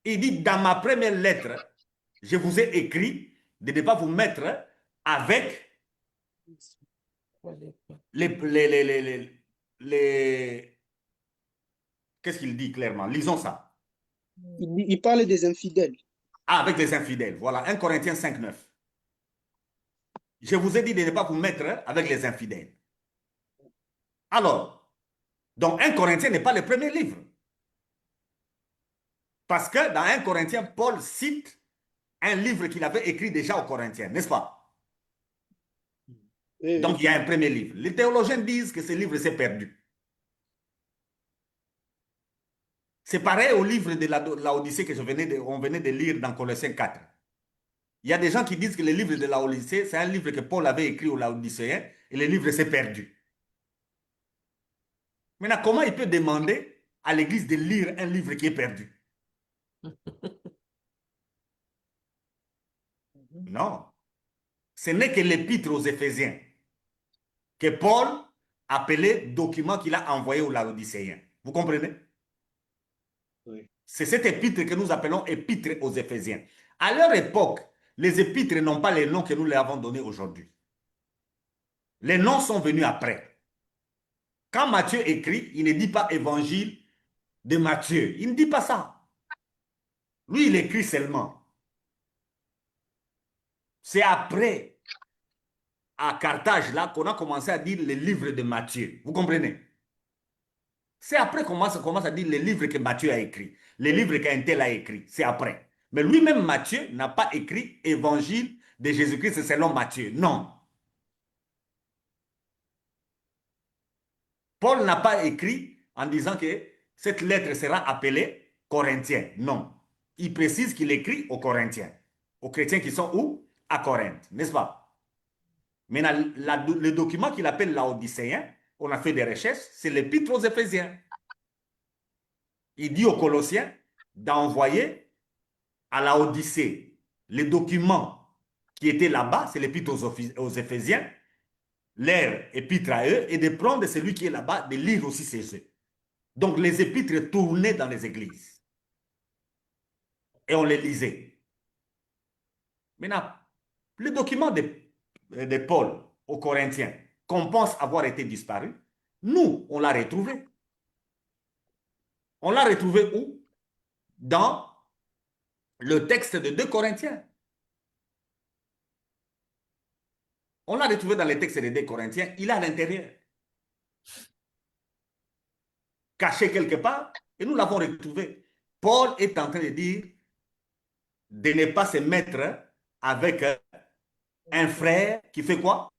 [SPEAKER 5] Il dit, dans ma première lettre, je vous ai écrit de ne pas vous mettre avec les qu'est-ce qu'il dit clairement? Lisons ça.
[SPEAKER 4] Il parle des infidèles.
[SPEAKER 5] Ah, avec les infidèles. Voilà, 1 Corinthiens 5, 9. Je vous ai dit de ne pas vous mettre avec les infidèles. Alors, donc 1 Corinthiens n'est pas le premier livre. Parce que dans 1 Corinthiens, Paul cite un livre qu'il avait écrit déjà aux Corinthiens, n'est-ce pas?
[SPEAKER 4] Oui,
[SPEAKER 5] Donc,
[SPEAKER 4] oui.
[SPEAKER 5] il y a un premier livre. Les théologiens disent que ce livre s'est perdu. C'est pareil au livre de la Odyssée que on venait de lire dans Colossiens 4. Il y a des gens qui disent que le livre de la Odyssée, c'est un livre que Paul avait écrit aux Laodicéens et le livre s'est perdu. Maintenant, comment il peut demander à l'Église de lire un livre qui est perdu? Non. Ce n'est que l'épître aux Éphésiens que Paul appelait document qu'il a envoyé aux Laodicéens. Vous comprenez?
[SPEAKER 4] Oui.
[SPEAKER 5] C'est cette épître que nous appelons épître aux Éphésiens. À leur époque, les épîtres n'ont pas les noms que nous leur avons donnés aujourd'hui. Les noms sont venus après. Quand Matthieu écrit, il ne dit pas évangile de Matthieu. Il ne dit pas ça. Lui, il écrit seulement. C'est après, à Carthage, là, qu'on a commencé à dire les livres de Matthieu. Vous comprenez? C'est après qu'on commence à dire les livres que Matthieu a écrits. Les livres qu'un tel a écrits. C'est après. Mais lui-même, Matthieu, n'a pas écrit évangile de Jésus-Christ selon Matthieu. Non. Paul n'a pas écrit en disant que cette lettre sera appelée Corinthiens. Non. Il précise qu'il écrit aux Corinthiens. Aux chrétiens qui sont où? À Corinthe, n'est-ce pas? Maintenant, le document qu'il appelle Laodicéen, on a fait des recherches, c'est l'épître aux Éphésiens. Il dit aux Colossiens d'envoyer à Laodicée les documents qui étaient là-bas, c'est l'épître aux Éphésiens, leur épître à eux, et de prendre celui qui est là-bas, de lire aussi ces œuvres. Donc les épîtres tournaient dans les églises. Et on les lisait. Maintenant, le document de Paul aux Corinthiens, qu'on pense avoir été disparu, nous, on l'a retrouvé. On l'a retrouvé où? Dans le texte de 2 Corinthiens. On l'a retrouvé dans le texte de 2 Corinthiens, il est à l'intérieur. Caché quelque part, et nous l'avons retrouvé. Paul est en train de dire de ne pas se mettre avec un frère qui fait quoi?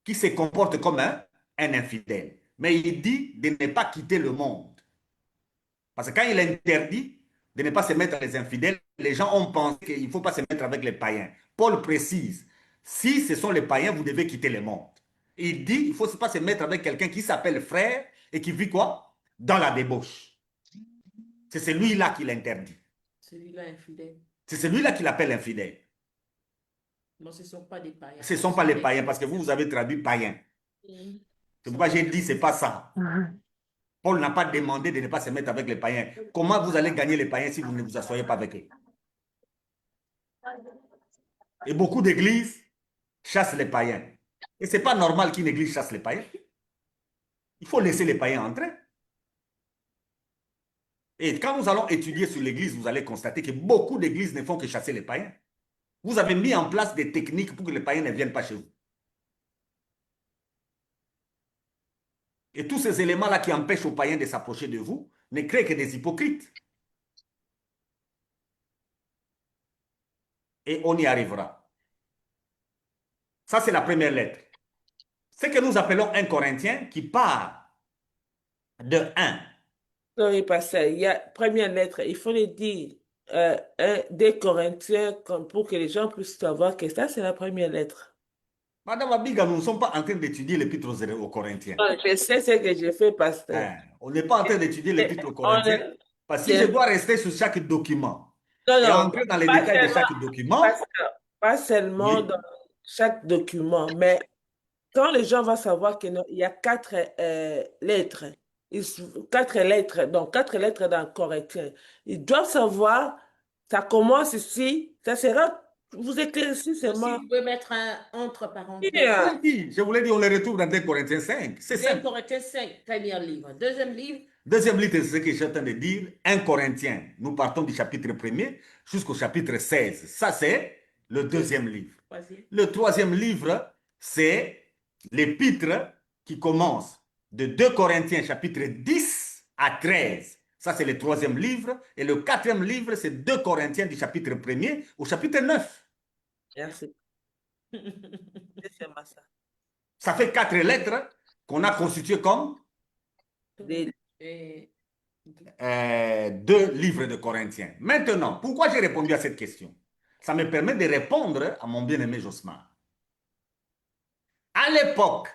[SPEAKER 5] Qui se comporte comme un infidèle. Mais il dit de ne pas quitter le monde. Parce que quand il interdit de ne pas se mettre avec les infidèles, les gens ont pensé qu'il ne faut pas se mettre avec les païens. Paul précise, si ce sont les païens, vous devez quitter le monde. Il dit, il ne faut pas se mettre avec quelqu'un qui s'appelle frère et qui vit quoi? Dans la débauche. C'est celui-là qui l'interdit.
[SPEAKER 1] Celui-là infidèle.
[SPEAKER 5] C'est celui-là qui l'appelle infidèle.
[SPEAKER 1] Non, ce ne sont pas des païens.
[SPEAKER 5] Ce ne sont pas les païens, parce que vous avez traduit païen. C'est pourquoi j'ai dit, ce n'est pas ça. Paul n'a pas demandé de ne pas se mettre avec les païens. Comment vous allez gagner les païens si vous ne vous asseyez pas avec eux? Et beaucoup d'églises chassent les païens. Et ce n'est pas normal qu'une église chasse les païens. Il faut laisser les païens entrer. Et quand nous allons étudier sur l'église, vous allez constater que beaucoup d'églises ne font que chasser les païens. Vous avez mis en place des techniques pour que les païens ne viennent pas chez vous. Et tous ces éléments-là qui empêchent aux païens de s'approcher de vous ne créent que des hypocrites. Et on y arrivera. Ça, c'est la première lettre. Ce que nous appelons un Corinthien qui part de 1.
[SPEAKER 3] Oui, pasteur, il y a première lettre, il faut le dire des Corinthiens comme pour que les gens puissent savoir que ça, c'est la première lettre.
[SPEAKER 5] Madame Abiga, nous ne sommes pas en train d'étudier l'épître aux Corinthiens.
[SPEAKER 3] Non, je sais ce que j'ai fait, pasteur.
[SPEAKER 5] On n'est pas en train d'étudier l'épître aux
[SPEAKER 3] On
[SPEAKER 5] Corinthiens.
[SPEAKER 3] est-
[SPEAKER 5] Parce que si je dois rester sur chaque document
[SPEAKER 3] Non,
[SPEAKER 5] et
[SPEAKER 3] non,
[SPEAKER 5] entrer dans les
[SPEAKER 3] pas
[SPEAKER 5] détails de
[SPEAKER 3] seulement,
[SPEAKER 5] chaque document,
[SPEAKER 3] pasteur, pas seulement
[SPEAKER 5] oui,
[SPEAKER 3] dans chaque document, mais quand les gens vont savoir qu'il y a 4 lettres, 4 lettres, donc 4 lettres dans le Corinthien, ils doivent savoir, ça commence ici, ça sera, vous éclaircissez
[SPEAKER 1] Aussi,
[SPEAKER 3] seulement.
[SPEAKER 1] vous pouvez mettre un entre parenthèses.
[SPEAKER 3] Yeah.
[SPEAKER 5] je voulais dire, on les retrouve dans 2 Corinthiens 5. C'est
[SPEAKER 1] 2
[SPEAKER 5] simple.
[SPEAKER 1] Corinthiens 5, premier livre. Deuxième livre,
[SPEAKER 5] Deuxième livre, c'est ce que je suis en train de dire, 1 Corinthiens. Nous partons du chapitre 1er jusqu'au chapitre 16. Ça, c'est le deuxième livre.
[SPEAKER 1] troisième.
[SPEAKER 5] Le troisième livre, c'est l'épître qui commence de 2 Corinthiens chapitre 10 à 13. Ça, c'est le troisième livre. Et le quatrième livre, c'est 2 Corinthiens du chapitre 1er au chapitre 9.
[SPEAKER 3] Merci. C'est seulement ça.
[SPEAKER 5] Ça fait 4 lettres qu'on a constituées comme
[SPEAKER 3] Des-
[SPEAKER 1] Et
[SPEAKER 5] 2 livres de Corinthiens. Maintenant, pourquoi j'ai répondu à cette question? Ça me permet de répondre à mon bien-aimé Josmar. À l'époque,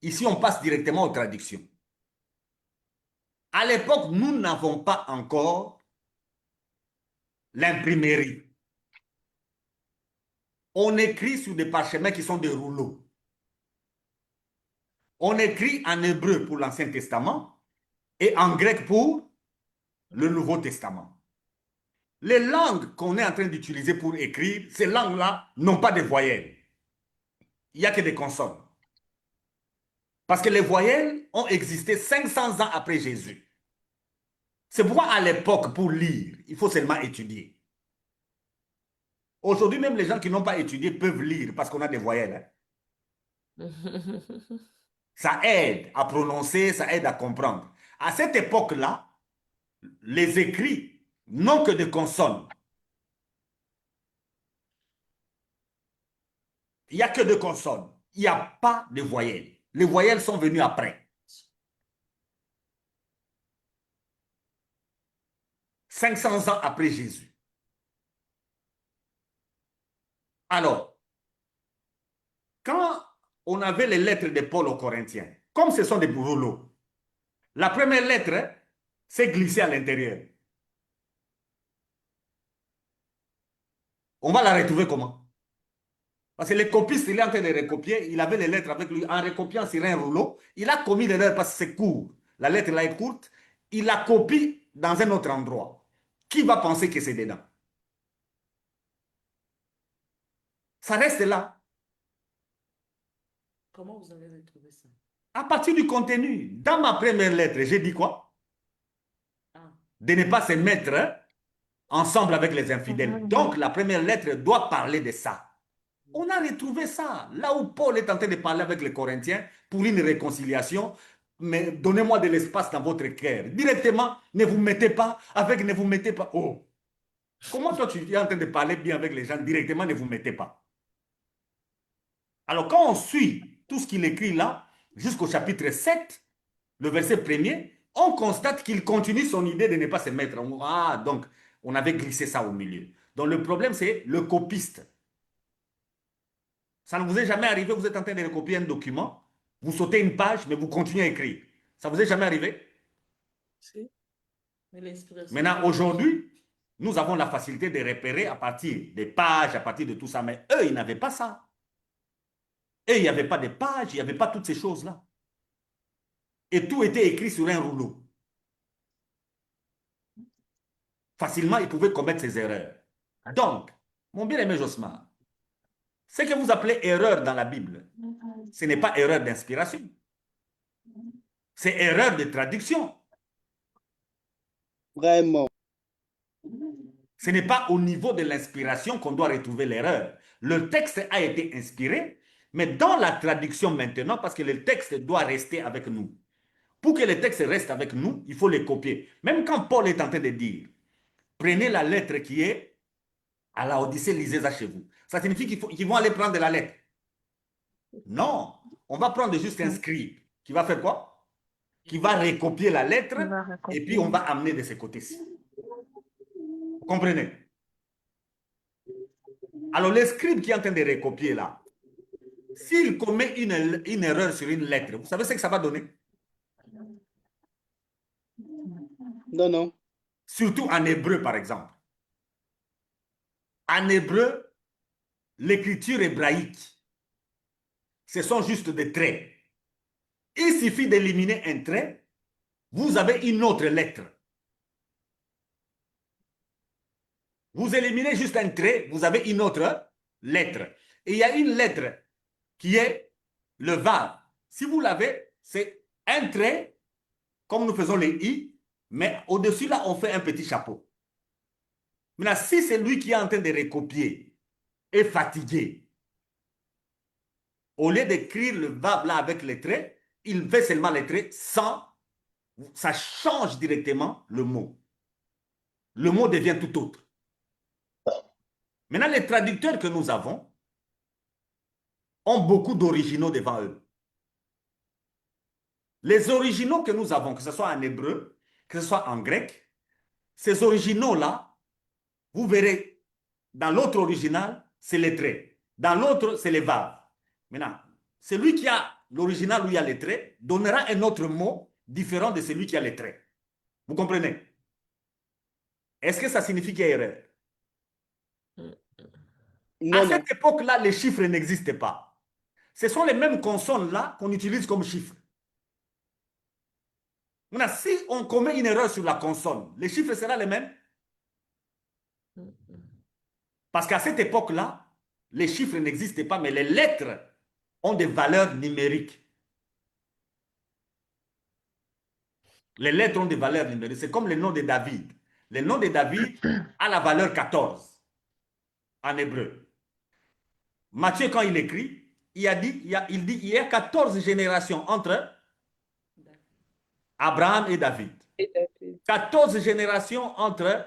[SPEAKER 5] ici on passe directement aux traductions. À l'époque, nous n'avons pas encore l'imprimerie. On écrit sur des parchemins qui sont des rouleaux. On écrit en hébreu pour l'Ancien Testament et en grec pour le Nouveau Testament. Les langues qu'on est en train d'utiliser pour écrire, ces langues-là n'ont pas de voyelles. Il n'y a que des consonnes. Parce que les voyelles ont existé 500 ans après Jésus. C'est pourquoi à l'époque, pour lire, il faut seulement étudier. Aujourd'hui, même les gens qui n'ont pas étudié peuvent lire parce qu'on a des voyelles. Ça aide à prononcer, ça aide à comprendre. À cette époque-là, les écrits n'ont que des consonnes. Il n'y a que deux consonnes. Il n'y a pas de voyelles. Les voyelles sont venues après. 500 ans après Jésus. Alors, quand on avait les lettres de Paul aux Corinthiens, comme ce sont des rouleaux, la première lettre s'est glissée à l'intérieur. On va la retrouver comment? Parce que les copistes, il est en train de recopier, il avait les lettres avec lui, en recopiant sur un rouleau, il a commis l'erreur parce que c'est court. La lettre là est courte, il la copie dans un autre endroit. Qui va penser que c'est dedans? Ça reste là.
[SPEAKER 1] Comment vous avez retrouvé ça?
[SPEAKER 5] À partir du contenu, dans ma première lettre, j'ai dit quoi?
[SPEAKER 1] Ah,
[SPEAKER 5] De ne pas se mettre ensemble avec les infidèles. Donc, la première lettre doit parler de ça. On a retrouvé ça. Là où Paul est en train de parler avec les Corinthiens pour une réconciliation, mais donnez-moi de l'espace dans votre cœur. Directement, ne vous mettez pas avec, ne vous mettez pas. Oh, comment toi tu es en train de parler bien avec les gens directement, ne vous mettez pas. Alors, quand on suit tout ce qu'il écrit là, jusqu'au chapitre 7, le verset 1er, on constate qu'il continue son idée de ne pas se mettre. Ah, donc, on avait glissé ça au milieu. Donc, le problème, c'est le copiste. Ça ne vous est jamais arrivé, vous êtes en train de recopier un document, vous sautez une page, mais vous continuez à écrire. Ça vous est jamais arrivé?
[SPEAKER 3] Si.
[SPEAKER 1] mais l'inspiration
[SPEAKER 5] Maintenant,
[SPEAKER 1] vient de qui?
[SPEAKER 5] aujourd'hui, nous avons la facilité de repérer à partir des pages, à partir de tout ça, mais eux, ils n'avaient pas ça. Et il n'y avait pas de pages, il n'y avait pas toutes ces choses-là. Et tout était écrit sur un rouleau. Facilement, ils pouvaient commettre ces erreurs. Donc, mon bien-aimé Josman, ce que vous appelez erreur dans la Bible, ce n'est pas erreur d'inspiration. C'est erreur de traduction.
[SPEAKER 4] Vraiment.
[SPEAKER 5] Ce n'est pas au niveau de l'inspiration qu'on doit retrouver l'erreur. Le texte a été inspiré, mais dans la traduction maintenant, parce que le texte doit rester avec nous. Pour que le texte reste avec nous, il faut le copier. Même quand Paul est en train de dire, prenez la lettre qui est à la Odyssée, lisez ça chez vous. Ça signifie qu'ils vont aller prendre la lettre. Non, on va prendre juste un scribe qui va faire quoi? Qui va recopier la lettre
[SPEAKER 2] Il va
[SPEAKER 5] et puis
[SPEAKER 2] recopier.
[SPEAKER 5] on va amener de ce côté-ci. Vous comprenez? Alors, le scribe qui est en train de recopier là, s'il commet une erreur sur une lettre, vous savez ce que ça va donner?
[SPEAKER 4] Non, non.
[SPEAKER 5] Surtout en hébreu, par exemple. En hébreu, l'écriture hébraïque, ce sont juste des traits. Il suffit d'éliminer un trait, vous avez une autre lettre. Vous éliminez juste un trait, vous avez une autre lettre. Et il y a une lettre qui est le vav. Si vous l'avez, c'est un trait, comme nous faisons les i, mais au-dessus là, on fait un petit chapeau. Maintenant, si c'est lui qui est en train de recopier est fatigué, au lieu d'écrire le vav là avec les traits, il fait seulement les traits sans, ça change directement le mot. Le mot devient tout autre. Maintenant, les traducteurs que nous avons ont beaucoup d'originaux devant eux. Les originaux que nous avons, que ce soit en hébreu, que ce soit en grec, ces originaux-là, vous verrez, dans l'autre original, c'est les traits. Dans l'autre, c'est les vav. Maintenant, celui qui a l'original où il y a les traits donnera un autre mot différent de celui qui a les traits. Vous comprenez? Est-ce que ça signifie qu'il y a erreur?
[SPEAKER 4] Non,
[SPEAKER 5] À
[SPEAKER 4] non.
[SPEAKER 5] cette époque-là, les chiffres n'existaient pas. Ce sont les mêmes consonnes-là qu'on utilise comme chiffres. Maintenant, si on commet une erreur sur la consonne, les chiffres seront les mêmes? Parce qu'à cette époque-là, les chiffres n'existaient pas, mais les lettres ont des valeurs numériques. Les lettres ont des valeurs numériques. C'est comme le nom de David. Le nom de David a la valeur 14 en hébreu. Matthieu, quand il écrit, il dit il y a 14 générations entre Abraham et David.
[SPEAKER 3] Et David.
[SPEAKER 5] 14 générations entre...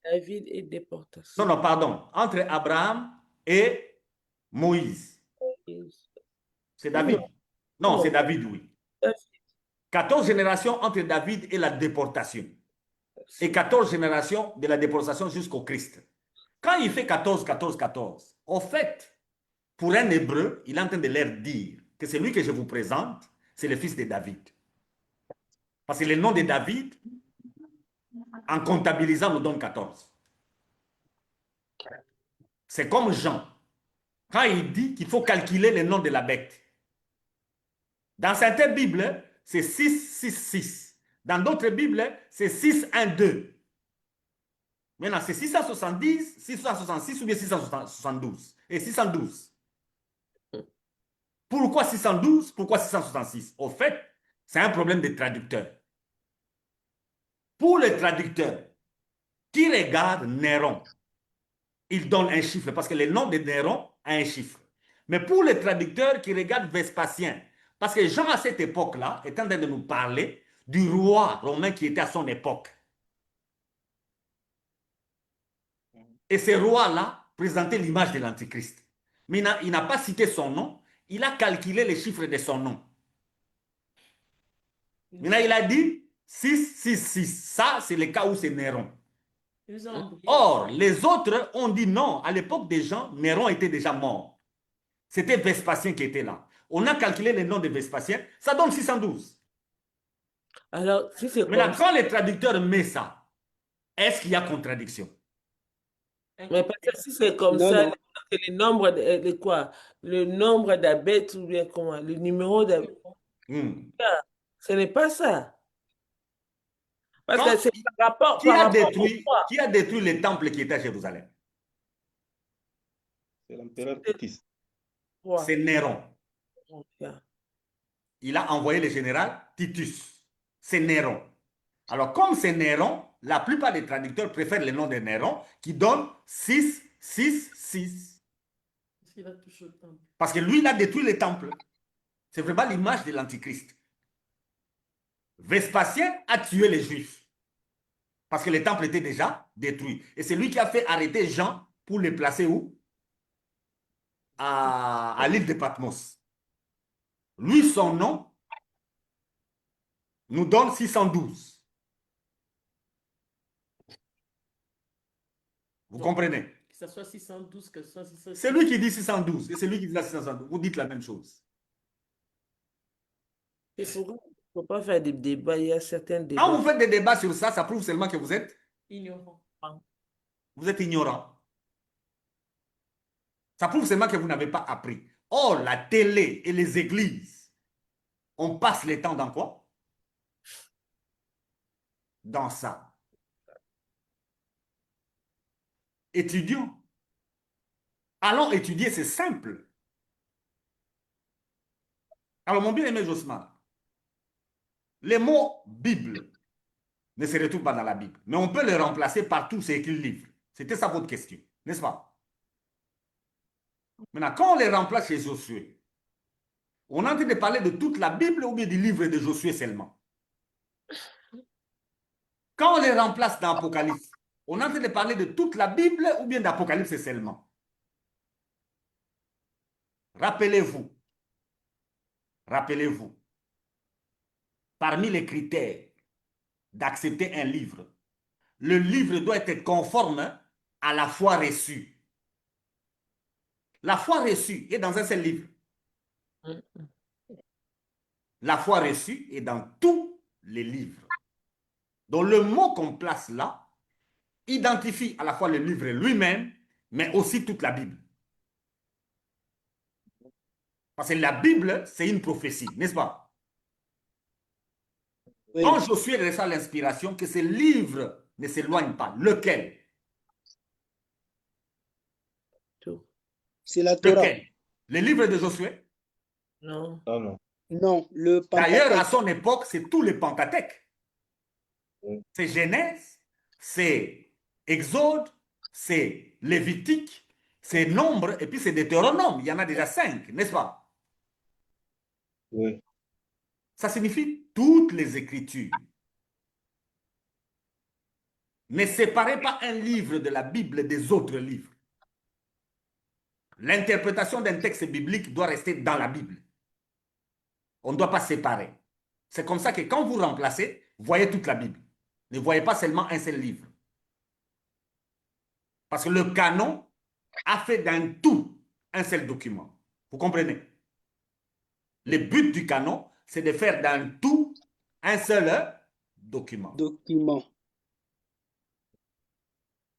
[SPEAKER 3] David et
[SPEAKER 5] Non,
[SPEAKER 3] déportation.
[SPEAKER 5] non, pardon. Entre Abraham et Moïse. C'est
[SPEAKER 3] Non,
[SPEAKER 5] David. Non, c'est
[SPEAKER 3] non.
[SPEAKER 5] David, oui. 14 générations entre David et la déportation. Et 14 générations de la déportation jusqu'au Christ. Quand il fait 14, 14, 14, au fait, pour un Hébreu, il est en train de leur dire que celui que je vous présente, c'est le fils de David. Parce que le nom de David, en comptabilisant, nous donne 14. C'est comme Jean, quand il dit qu'il faut calculer le nom de la bête. Dans certaines Bibles, c'est 6, 6, 6. Dans d'autres Bibles, c'est 6, 1, 2. Maintenant, c'est 670, 666 ou bien 672. Et 612. Pourquoi 612? Pourquoi 666? Au fait, c'est un problème de traducteur. Pour les traducteurs qui regardent Néron, ils donnent un chiffre parce que le nom de Néron a un chiffre. Mais pour les traducteurs qui regardent Vespasien, parce que Jean à cette époque-là est en train de nous parler du roi romain qui était à son époque. Et ce roi-là présentait l'image de l'Antichrist. Mais il n'a pas cité son nom, il a calculé les chiffres de son nom. Maintenant, il a dit 6, 6, 6. Ça, c'est le cas où c'est Néron. Or, les autres ont dit non. À l'époque des gens, Néron était déjà mort. C'était Vespasien qui était là. On a calculé le nom de Vespasien, ça donne 612.
[SPEAKER 3] Alors, si c'est
[SPEAKER 5] Maintenant,
[SPEAKER 3] comme ça,
[SPEAKER 5] quand les traducteurs mettent ça, est-ce qu'il y a contradiction?
[SPEAKER 3] mais peut-être si c'est comme
[SPEAKER 4] Non,
[SPEAKER 3] ça,
[SPEAKER 4] non.
[SPEAKER 3] le nombre de quoi? Le nombre d'abeilles ou bien comment? Le numéro d'abeilles.
[SPEAKER 5] Hmm.
[SPEAKER 3] Ce n'est pas ça. Parce que
[SPEAKER 5] Quand,
[SPEAKER 3] c'est par rapport au poids.
[SPEAKER 5] qui a détruit le temple qui était à Jérusalem?
[SPEAKER 6] C'est l'empereur Titus.
[SPEAKER 5] C'est Néron.
[SPEAKER 3] Ok.
[SPEAKER 5] Il a envoyé le général Titus. C'est Néron. Alors, comme c'est Néron, la plupart des traducteurs préfèrent le nom de Néron qui donne 6, 6, 6. Parce que lui, il a détruit le temple. C'est vraiment l'image de l'Antichrist. Vespasien a tué les Juifs. Parce que le temple était déjà détruit. Et c'est lui qui a fait arrêter Jean pour le placer où? À l'île de Patmos. Lui, son nom nous donne 612. Vous comprenez?
[SPEAKER 1] Que ce soit 612, que ce soit 612.
[SPEAKER 5] C'est lui qui dit 612 et c'est lui qui dit 612. Vous dites la même chose.
[SPEAKER 3] Il ne faut pas faire des débats. Il y a certains
[SPEAKER 5] Quand
[SPEAKER 3] débats.
[SPEAKER 5] vous faites des débats sur ça, ça prouve seulement que vous êtes
[SPEAKER 1] Ignorant.
[SPEAKER 5] ignorant. Ça prouve seulement que vous n'avez pas appris. Or, la télé et les églises, on passe le temps dans quoi? Dans ça. Étudions. Allons étudier, c'est simple. Alors, mon bien-aimé Josman, les mots Bible ne se retrouvent pas dans la Bible, mais on peut les remplacer par tous ces écrits livres. C'était ça votre question, n'est-ce pas? Maintenant, quand on les remplace chez Josué, on est en train de parler de toute la Bible ou bien du livre de Josué seulement? Quand on les remplace dans Apocalypse, on est en train de parler de toute la Bible ou bien d'Apocalypse seulement? Rappelez-vous, rappelez-vous, parmi les critères d'accepter un livre, le livre doit être conforme à la foi reçue. La foi reçue est dans un seul livre. La foi reçue est dans tous les livres. Donc le mot qu'on place là identifie à la fois le livre lui-même, mais aussi toute la Bible. Parce que la Bible, c'est une prophétie, n'est-ce pas?
[SPEAKER 4] Oui.
[SPEAKER 5] Quand Josué reçoit l'inspiration, que ce livre ne s'éloigne pas. Lequel?
[SPEAKER 4] C'est la Torah.
[SPEAKER 5] Lequel? Le livre de Josué?
[SPEAKER 3] Non.
[SPEAKER 6] Non, non.
[SPEAKER 4] Non, le
[SPEAKER 5] D'ailleurs, à
[SPEAKER 4] Pentateuque.
[SPEAKER 5] son époque, c'est tout le Pentateuque.
[SPEAKER 6] Oui.
[SPEAKER 5] C'est Genèse, c'est Exode, c'est Lévitique, c'est Nombre, et puis c'est Deutéronome. Il y en a déjà 5, n'est-ce pas?
[SPEAKER 6] Oui.
[SPEAKER 5] Ça signifie toutes les Écritures. Ne séparez pas un livre de la Bible des autres livres. L'interprétation d'un texte biblique doit rester dans la Bible. On ne doit pas séparer. C'est comme ça que quand vous remplacez, vous voyez toute la Bible. Ne voyez pas seulement un seul livre. Parce que le canon a fait d'un tout un seul document. Vous comprenez? Le but du canon, c'est de faire d'un tout un seul document.
[SPEAKER 4] Document.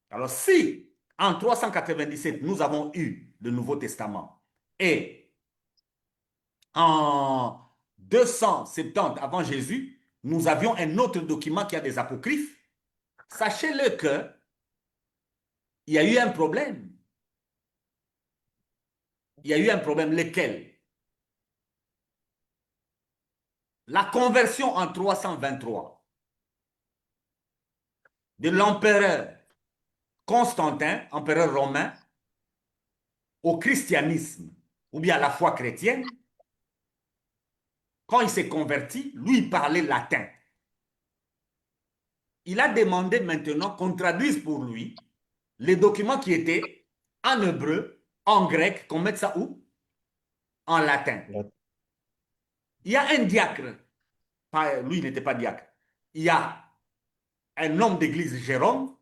[SPEAKER 5] Alors si en 397, nous avons eu le Nouveau Testament et en 270 avant Jésus, nous avions un autre document qui a des apocryphes, sachez-le que il y a eu un problème. Il y a eu un problème, lequel? La conversion en 323 de l'empereur Constantin, empereur romain, au christianisme, ou bien à la foi chrétienne. Quand il s'est converti, lui, il parlait latin. Il a demandé maintenant qu'on traduise pour lui les documents qui étaient en hébreu, en grec, qu'on mette ça où? En latin. Il y a un diacre, lui, il n'était pas diacre. Il y a un homme d'église, Jérôme.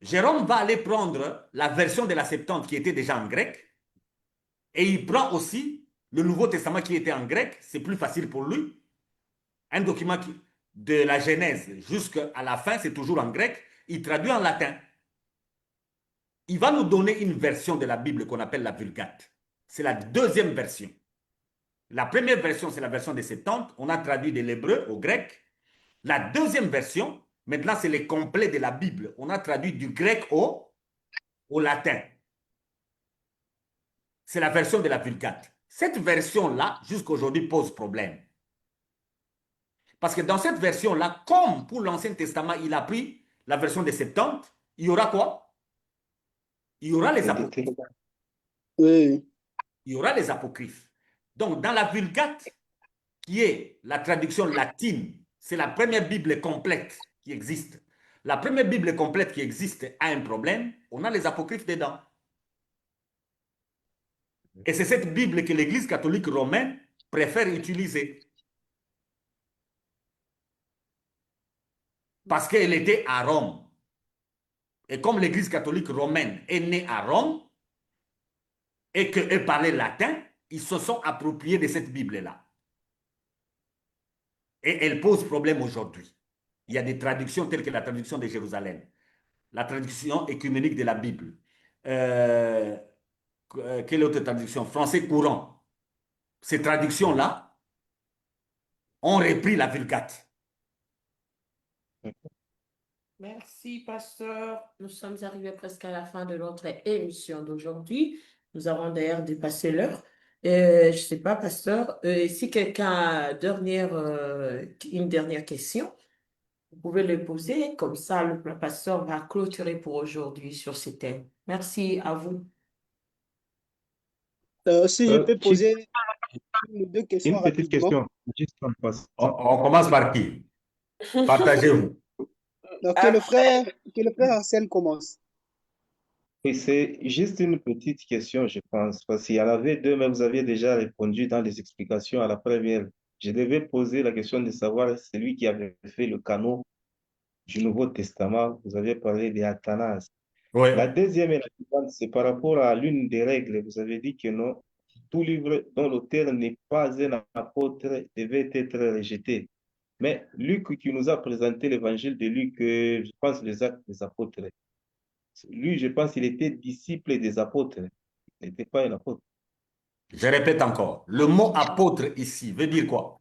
[SPEAKER 5] Jérôme va aller prendre la version de la Septante qui était déjà en grec et il prend aussi le Nouveau Testament qui était en grec, c'est plus facile pour lui. Un document de la Genèse jusqu'à la fin, c'est toujours en grec, il traduit en latin. Il va nous donner une version de la Bible qu'on appelle la Vulgate. C'est la deuxième version. La première version, c'est la version des Septante. On a traduit de l'hébreu au grec. La deuxième version, maintenant, c'est le complet de la Bible. On a traduit du grec au latin. C'est la version de la Vulgate. Cette version-là, jusqu'à aujourd'hui, pose problème. Parce que dans cette version-là, comme pour l'Ancien Testament, il a pris la version des Septante, il y aura quoi? Il y aura les apocryphes.
[SPEAKER 4] Oui.
[SPEAKER 5] Il y aura les apocryphes. Donc, dans la Vulgate, qui est la traduction latine, c'est la première Bible complète qui existe. La première Bible complète qui existe a un problème, on a les apocryphes dedans. Et c'est cette Bible que l'Église catholique romaine préfère utiliser. Parce qu'elle était à Rome. Et comme l'Église catholique romaine est née à Rome et qu'elle parlait latin, ils se sont appropriés de cette Bible-là. Et elle pose problème aujourd'hui. Il y a des traductions telles que la traduction de Jérusalem, la traduction écuménique de la Bible. Quelle autre traduction? Français courant. Ces traductions-là ont repris la Vulgate.
[SPEAKER 1] Merci, pasteur. Nous sommes arrivés presque à la fin de notre émission d'aujourd'hui. Nous avons d'ailleurs dépassé l'heure. Je ne sais pas, pasteur, si quelqu'un a une dernière question, vous pouvez le poser. Comme ça, le pasteur va clôturer pour aujourd'hui sur ce thème. Merci à vous.
[SPEAKER 4] Si je peux
[SPEAKER 6] Juste
[SPEAKER 4] poser une ou deux questions
[SPEAKER 6] une petite
[SPEAKER 4] rapidement.
[SPEAKER 6] question, juste en passant.
[SPEAKER 5] On commence par qui? Partagez-vous.
[SPEAKER 4] Donc, que le frère Arsène commence.
[SPEAKER 6] Oui, c'est juste une petite question, je pense, parce qu'il y en avait deux, mais vous aviez déjà répondu dans les explications à la première. Je devais poser la question de savoir celui qui avait fait le canon du Nouveau Testament. Vous avez parlé d'Athanas.
[SPEAKER 5] Oui.
[SPEAKER 6] La deuxième et la suivante, c'est par rapport à l'une des règles. Vous avez dit que non, tout livre dont l'auteur n'est pas un apôtre devait être rejeté. Mais Luc, qui nous a présenté l'évangile de Luc, je pense les actes des apôtres, lui, je pense qu'il était disciple des apôtres. Il n'était pas un apôtre.
[SPEAKER 5] Je répète encore. Le mot apôtre ici veut dire quoi?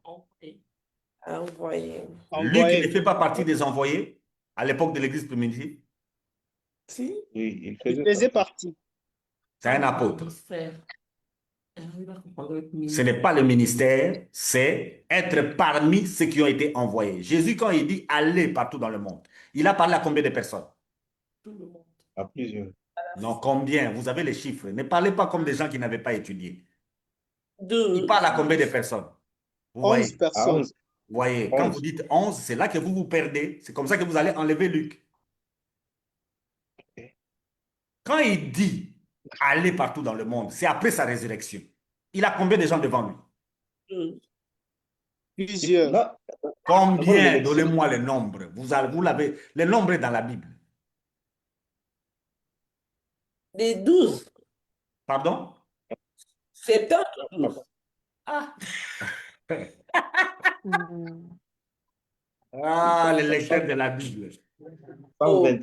[SPEAKER 3] Envoyé.
[SPEAKER 5] Luc ne
[SPEAKER 4] Envoyé.
[SPEAKER 5] fait pas partie des envoyés à l'époque de l'Église primitive.
[SPEAKER 3] Si?
[SPEAKER 6] Oui, il
[SPEAKER 4] Il
[SPEAKER 6] faisait
[SPEAKER 4] faisait
[SPEAKER 6] partie.
[SPEAKER 4] partie.
[SPEAKER 5] C'est un apôtre.
[SPEAKER 1] Ministère. Il va comprendre le
[SPEAKER 5] Ce
[SPEAKER 1] ministère.
[SPEAKER 5] n'est pas le ministère, c'est être parmi ceux qui ont été envoyés. Jésus, quand il dit aller partout dans le monde, il a parlé à combien de personnes?
[SPEAKER 1] Tout le monde.
[SPEAKER 6] À plusieurs.
[SPEAKER 5] Non, combien? Vous avez les chiffres. Ne parlez pas comme des gens qui n'avaient pas étudié. Il
[SPEAKER 3] Deux.
[SPEAKER 5] parle à combien de personnes? Vous
[SPEAKER 4] 11
[SPEAKER 5] voyez?
[SPEAKER 6] À
[SPEAKER 4] personnes.
[SPEAKER 6] 11.
[SPEAKER 5] Vous voyez, quand
[SPEAKER 6] 11.
[SPEAKER 5] vous dites 11, c'est là que vous vous perdez. C'est comme ça que vous allez enlever Luc. Quand il dit aller partout dans le monde, c'est après sa résurrection. Il a combien de gens devant lui?
[SPEAKER 3] 12.
[SPEAKER 4] Plusieurs.
[SPEAKER 6] Là, avant
[SPEAKER 5] Combien?
[SPEAKER 6] l'élection,
[SPEAKER 5] Donnez-moi les nombres. Vous l'avez, les nombres dans la Bible.
[SPEAKER 3] Les 12.
[SPEAKER 5] Pardon?
[SPEAKER 3] 72.
[SPEAKER 5] Ah,
[SPEAKER 2] Hmm.
[SPEAKER 5] ah, les lecteurs de la Bible.
[SPEAKER 3] Oh.
[SPEAKER 6] 120.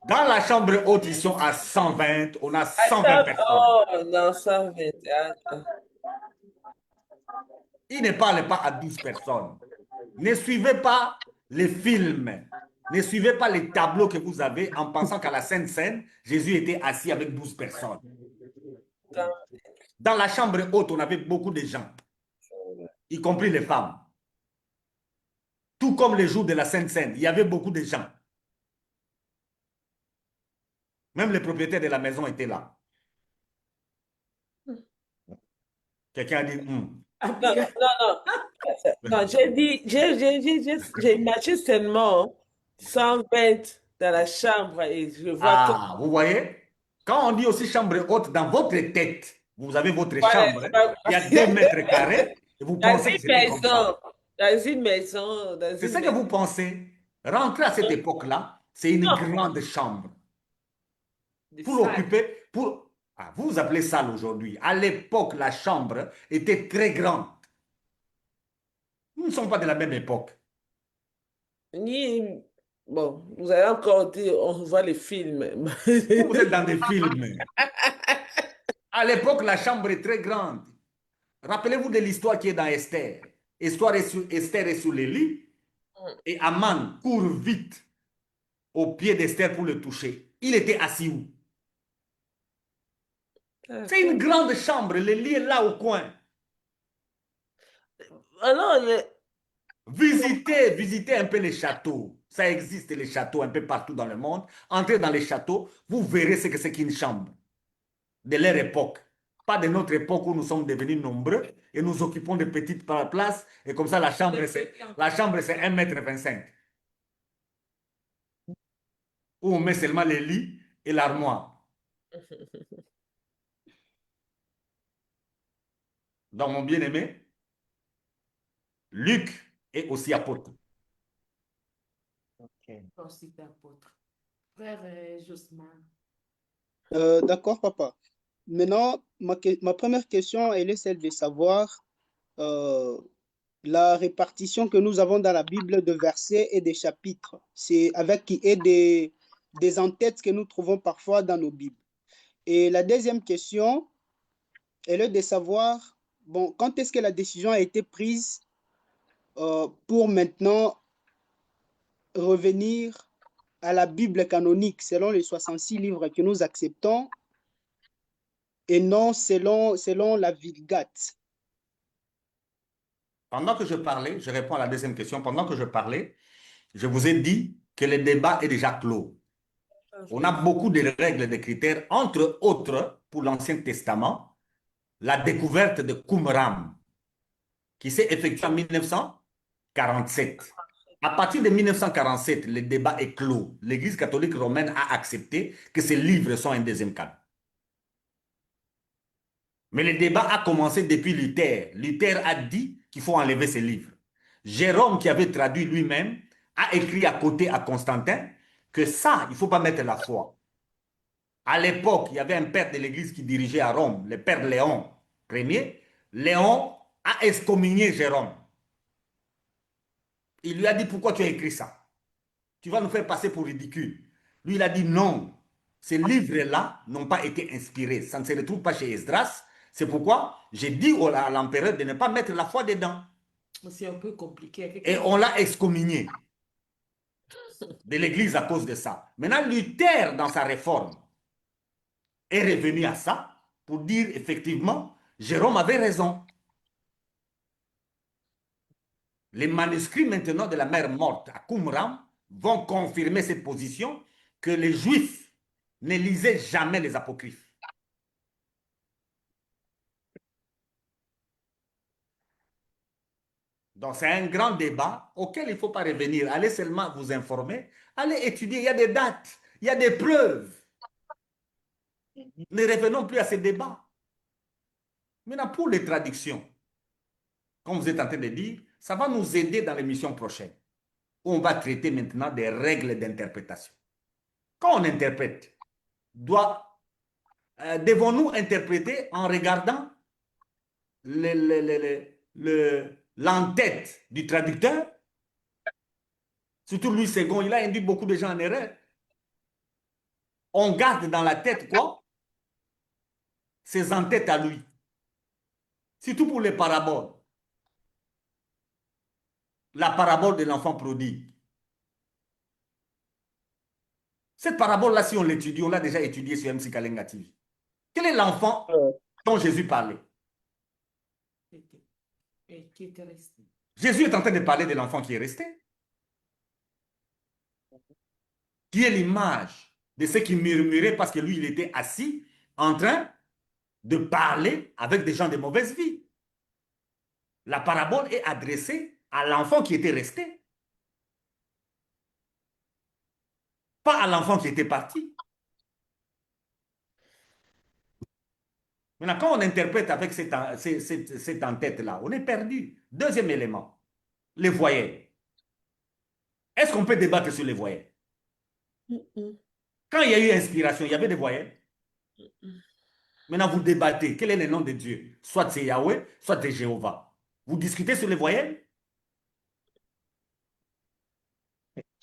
[SPEAKER 5] Dans la chambre haute, ils sont à 120. On a 120
[SPEAKER 3] Attends,
[SPEAKER 5] personnes.
[SPEAKER 3] oh, non, 120.
[SPEAKER 5] Il ne parle pas à 12 personnes. Ne suivez pas les films. Ne suivez pas les tableaux que vous avez en pensant qu'à la Sainte Seine, Jésus était assis avec 12 personnes. Dans la chambre haute, on avait beaucoup de gens, y compris les femmes. Tout comme les jours de la Sainte Seine, il y avait beaucoup de gens. Même les propriétaires de la maison étaient là. Quelqu'un a dit,
[SPEAKER 3] Non, non, non. Non, j'ai dit, j'ai imaginé seulement 120 dans la chambre et je vois que
[SPEAKER 5] ah, vous voyez? Quand on dit aussi chambre haute, dans votre tête, vous avez votre
[SPEAKER 3] voilà,
[SPEAKER 5] chambre, il y a 2 mètres carrés, et vous
[SPEAKER 3] dans
[SPEAKER 5] pensez que
[SPEAKER 3] une
[SPEAKER 5] c'était comme ça.
[SPEAKER 3] maison, dans une maison, dans
[SPEAKER 5] C'est
[SPEAKER 3] une
[SPEAKER 5] ce que
[SPEAKER 3] maison.
[SPEAKER 5] vous pensez. Rentrer à cette époque-là, c'est une
[SPEAKER 3] Non,
[SPEAKER 5] grande chambre.
[SPEAKER 3] de
[SPEAKER 5] Pour
[SPEAKER 3] salle.
[SPEAKER 5] l'occuper, pour... Ah, vous appelez salle aujourd'hui. À l'époque, la chambre était très grande. Nous ne sommes pas de la même époque.
[SPEAKER 3] Ni, bon, vous avez encore dit, on voit les films.
[SPEAKER 5] Vous, vous êtes dans des films. À l'époque, la chambre est très grande. Rappelez-vous de l'histoire qui est dans Esther. Esther est sur le lit et Aman court vite au pied d'Esther pour le toucher. Il était assis où? C'est une grande chambre. Le lit est là au coin.
[SPEAKER 3] Alors,
[SPEAKER 5] Visitez un peu les châteaux. Ça existe, les châteaux, un peu partout dans le monde. Entrez dans les châteaux, vous verrez ce que c'est qu'une chambre de leur époque. Pas de notre époque où nous sommes devenus nombreux et nous occupons de petites places. Et comme ça, la chambre, c'est 1,25 m. Où on met seulement les lits et l'armoire. Donc, mon bien-aimé, Luc est aussi apôtre.
[SPEAKER 6] ok.
[SPEAKER 1] Ensuite, apôtre. Frère Josman.
[SPEAKER 4] D'accord, papa. Maintenant, ma première question, elle est celle de savoir euh, la répartition que nous avons dans la Bible de versets et des chapitres. C'est avec qui est des en-têtes que nous trouvons parfois dans nos Bibles. Et la deuxième question, elle est de savoir, bon, quand est-ce que la décision a été prise pour maintenant revenir à la Bible canonique selon les 66 livres que nous acceptons et non selon la Vulgate.
[SPEAKER 5] Pendant que je parlais, je réponds à la deuxième question. Pendant que je parlais, je vous ai dit que le débat est déjà clos. On a beaucoup de règles, et de critères, entre autres, pour l'Ancien Testament, la découverte de Qumran, qui s'est effectuée en 1947. À partir de 1947, le débat est clos. L'Église catholique romaine a accepté que ces livres sont un deuxième canon. Mais le débat a commencé depuis Luther. Luther a dit qu'il faut enlever ces livres. Jérôme, qui avait traduit lui-même, a écrit à côté à Constantin que ça, il ne faut pas mettre la foi. À l'époque, il y avait un père de l'Église qui dirigeait à Rome, le père Léon Ier. Léon a excommunié Jérôme. Il lui a dit, pourquoi tu as écrit ça? Tu vas nous faire passer pour ridicule. Lui, il a dit non. Ces livres-là n'ont pas été inspirés. Ça ne se retrouve pas chez Esdras. C'est pourquoi j'ai dit à l'empereur de ne pas mettre la foi dedans.
[SPEAKER 1] C'est un peu compliqué.
[SPEAKER 5] Et on l'a excommunié de l'Église à cause de ça. Maintenant, Luther, dans sa réforme, est revenu à ça pour dire effectivement, Jérôme avait raison. Les manuscrits maintenant de la mère morte à Qumran vont confirmer cette position que les Juifs ne lisaient jamais les apocryphes. Donc c'est un grand débat auquel il ne faut pas revenir. Allez seulement vous informer, allez étudier, il y a des dates, il y a des preuves. Ne revenons plus à ces débats. Maintenant, pour les traductions, comme vous êtes en train de dire, ça va nous aider dans l'émission prochaine, où on va traiter maintenant des règles d'interprétation. Quand on interprète, devons-nous interpréter en regardant l'entête du traducteur? Surtout Louis II, il a induit beaucoup de gens en erreur. On garde dans la tête quoi? Ses entêtes à lui. Surtout pour les paraboles. La parabole de l'enfant prodigue. Cette parabole-là, si on l'étudie, on l'a déjà étudiée sur MC Kalenga TV. Quel est l'enfant dont Jésus parlait?
[SPEAKER 1] Et qui était resté.
[SPEAKER 5] Jésus est en train de parler de l'enfant qui est resté, qui est l'image de ceux qui murmuraient parce que lui, il était assis en train de parler avec des gens de mauvaise vie. La parabole est adressée à l'enfant qui était resté, pas à l'enfant qui était parti. Maintenant, quand on interprète avec cette en-tête-là, on est perdu. Deuxième élément, les voyelles. Est-ce qu'on peut débattre sur les voyelles? Quand il y a eu inspiration, il y avait des voyelles. Maintenant, vous débattez. Quel est le nom de Dieu? Soit c'est Yahweh, soit c'est Jéhovah. Vous discutez sur les voyelles?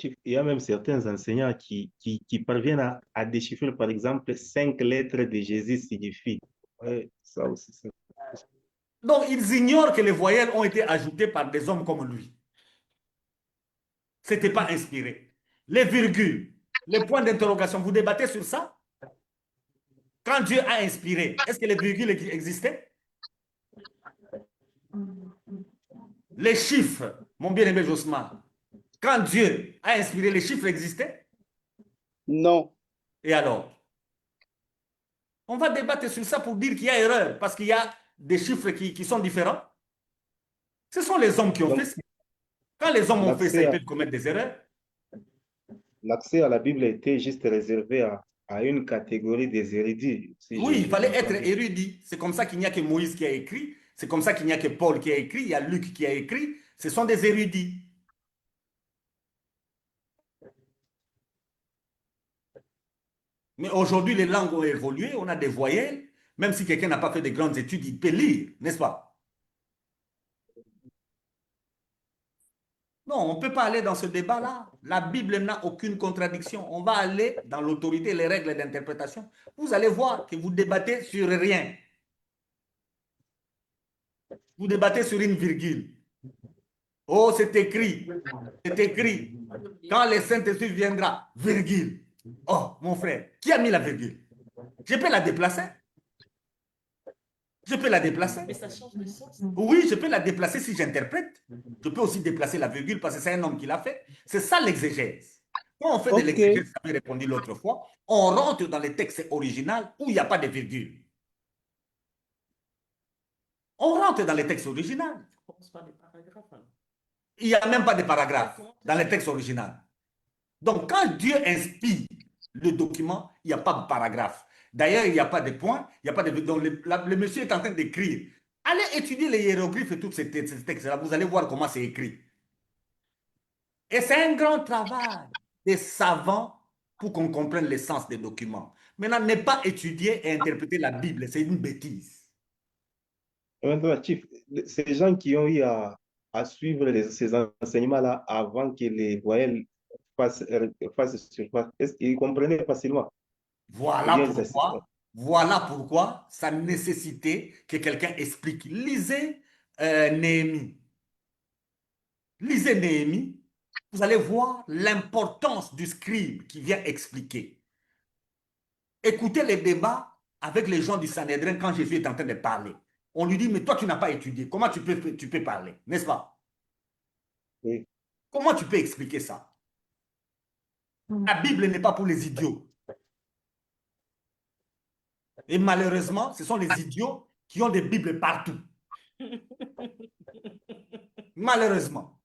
[SPEAKER 6] Il y a même certains enseignants qui parviennent à déchiffrer, par exemple, 5 lettres de Jésus signifient. Ouais, ça aussi, c'est...
[SPEAKER 5] Donc, ils ignorent que les voyelles ont été ajoutées par des hommes comme lui. Ce n'était pas inspiré. Les virgules, les points d'interrogation, vous débattez sur ça? Quand Dieu a inspiré, est-ce que les virgules existaient? Les chiffres, mon bien-aimé Josman, quand Dieu a inspiré, les chiffres existaient?
[SPEAKER 4] Non.
[SPEAKER 5] Et alors? On va débattre sur ça pour dire qu'il y a erreur, parce qu'il y a des chiffres qui sont différents. Ce sont les hommes qui ont
[SPEAKER 6] Donc,
[SPEAKER 5] fait ça. Quand les hommes ont fait ça,
[SPEAKER 6] l'accès
[SPEAKER 5] ils
[SPEAKER 6] à,
[SPEAKER 5] peuvent commettre des erreurs.
[SPEAKER 6] l'accès à la Bible était juste réservé à une catégorie des érudits, si
[SPEAKER 5] Oui, il
[SPEAKER 6] je
[SPEAKER 5] fallait être
[SPEAKER 6] comprends bien.
[SPEAKER 5] érudit. C'est comme ça qu'il n'y a que Moïse qui a écrit. C'est comme ça qu'il n'y a que Paul qui a écrit. Il y a Luc qui a écrit. Ce sont des érudits. Mais aujourd'hui, les langues ont évolué. On a des voyelles. Même si quelqu'un n'a pas fait de grandes études, il peut lire, n'est-ce pas? Non, on ne peut pas aller dans ce débat-là. La Bible n'a aucune contradiction. On va aller dans l'autorité et les règles d'interprétation. Vous allez voir que vous débattez sur rien. Vous débattez sur une virgule. Oh, c'est écrit. C'est écrit. Quand le Saint-Esprit viendra, virgule. Oh, mon frère, qui a mis la virgule? Je peux la déplacer? Je peux la déplacer?
[SPEAKER 1] Mais ça change de sens.
[SPEAKER 5] Oui, je peux la déplacer si j'interprète. Je peux aussi déplacer la virgule parce que c'est un homme qui l'a fait. C'est ça l'exégèse. Quand on fait de
[SPEAKER 4] Ok.
[SPEAKER 5] l'exégèse, j'avais répondu l'autre fois, on rentre dans les textes originaux où il n'y a pas de virgule. On rentre dans les textes originaux.
[SPEAKER 1] On commence par des paragraphes. Hein.
[SPEAKER 5] Il n'y a même pas de paragraphe dans les textes originaux. Donc, quand Dieu inspire le document, il n'y a pas de paragraphe. D'ailleurs, il n'y a pas de point, il n'y a pas de... Donc, le monsieur est en train d'écrire. Allez étudier les hiéroglyphes et tous ces textes-là, vous allez voir comment c'est écrit. Et c'est un grand travail des savants pour qu'on comprenne l'essence des documents. Maintenant, ne pas étudier et interpréter la Bible, c'est une bêtise.
[SPEAKER 6] Et maintenant, Chief, ces gens qui ont eu à suivre ces enseignements-là avant que les voyelles fassent surface, est-ce qu'ils comprenaient facilement? Ou bien
[SPEAKER 5] Voilà pourquoi ça nécessitait que quelqu'un explique. Lisez Néhémie. Lisez Néhémie, vous allez voir l'importance du scribe qui vient expliquer. Écoutez les débats avec les gens du Sanhédrin quand Jésus est en train de parler. On lui dit, mais toi, tu n'as pas étudié. Comment tu peux parler, n'est-ce pas?
[SPEAKER 6] Oui.
[SPEAKER 5] Comment tu peux expliquer ça? La Bible n'est pas pour les idiots. Et malheureusement, ce sont les idiots qui ont des Bibles partout. Malheureusement.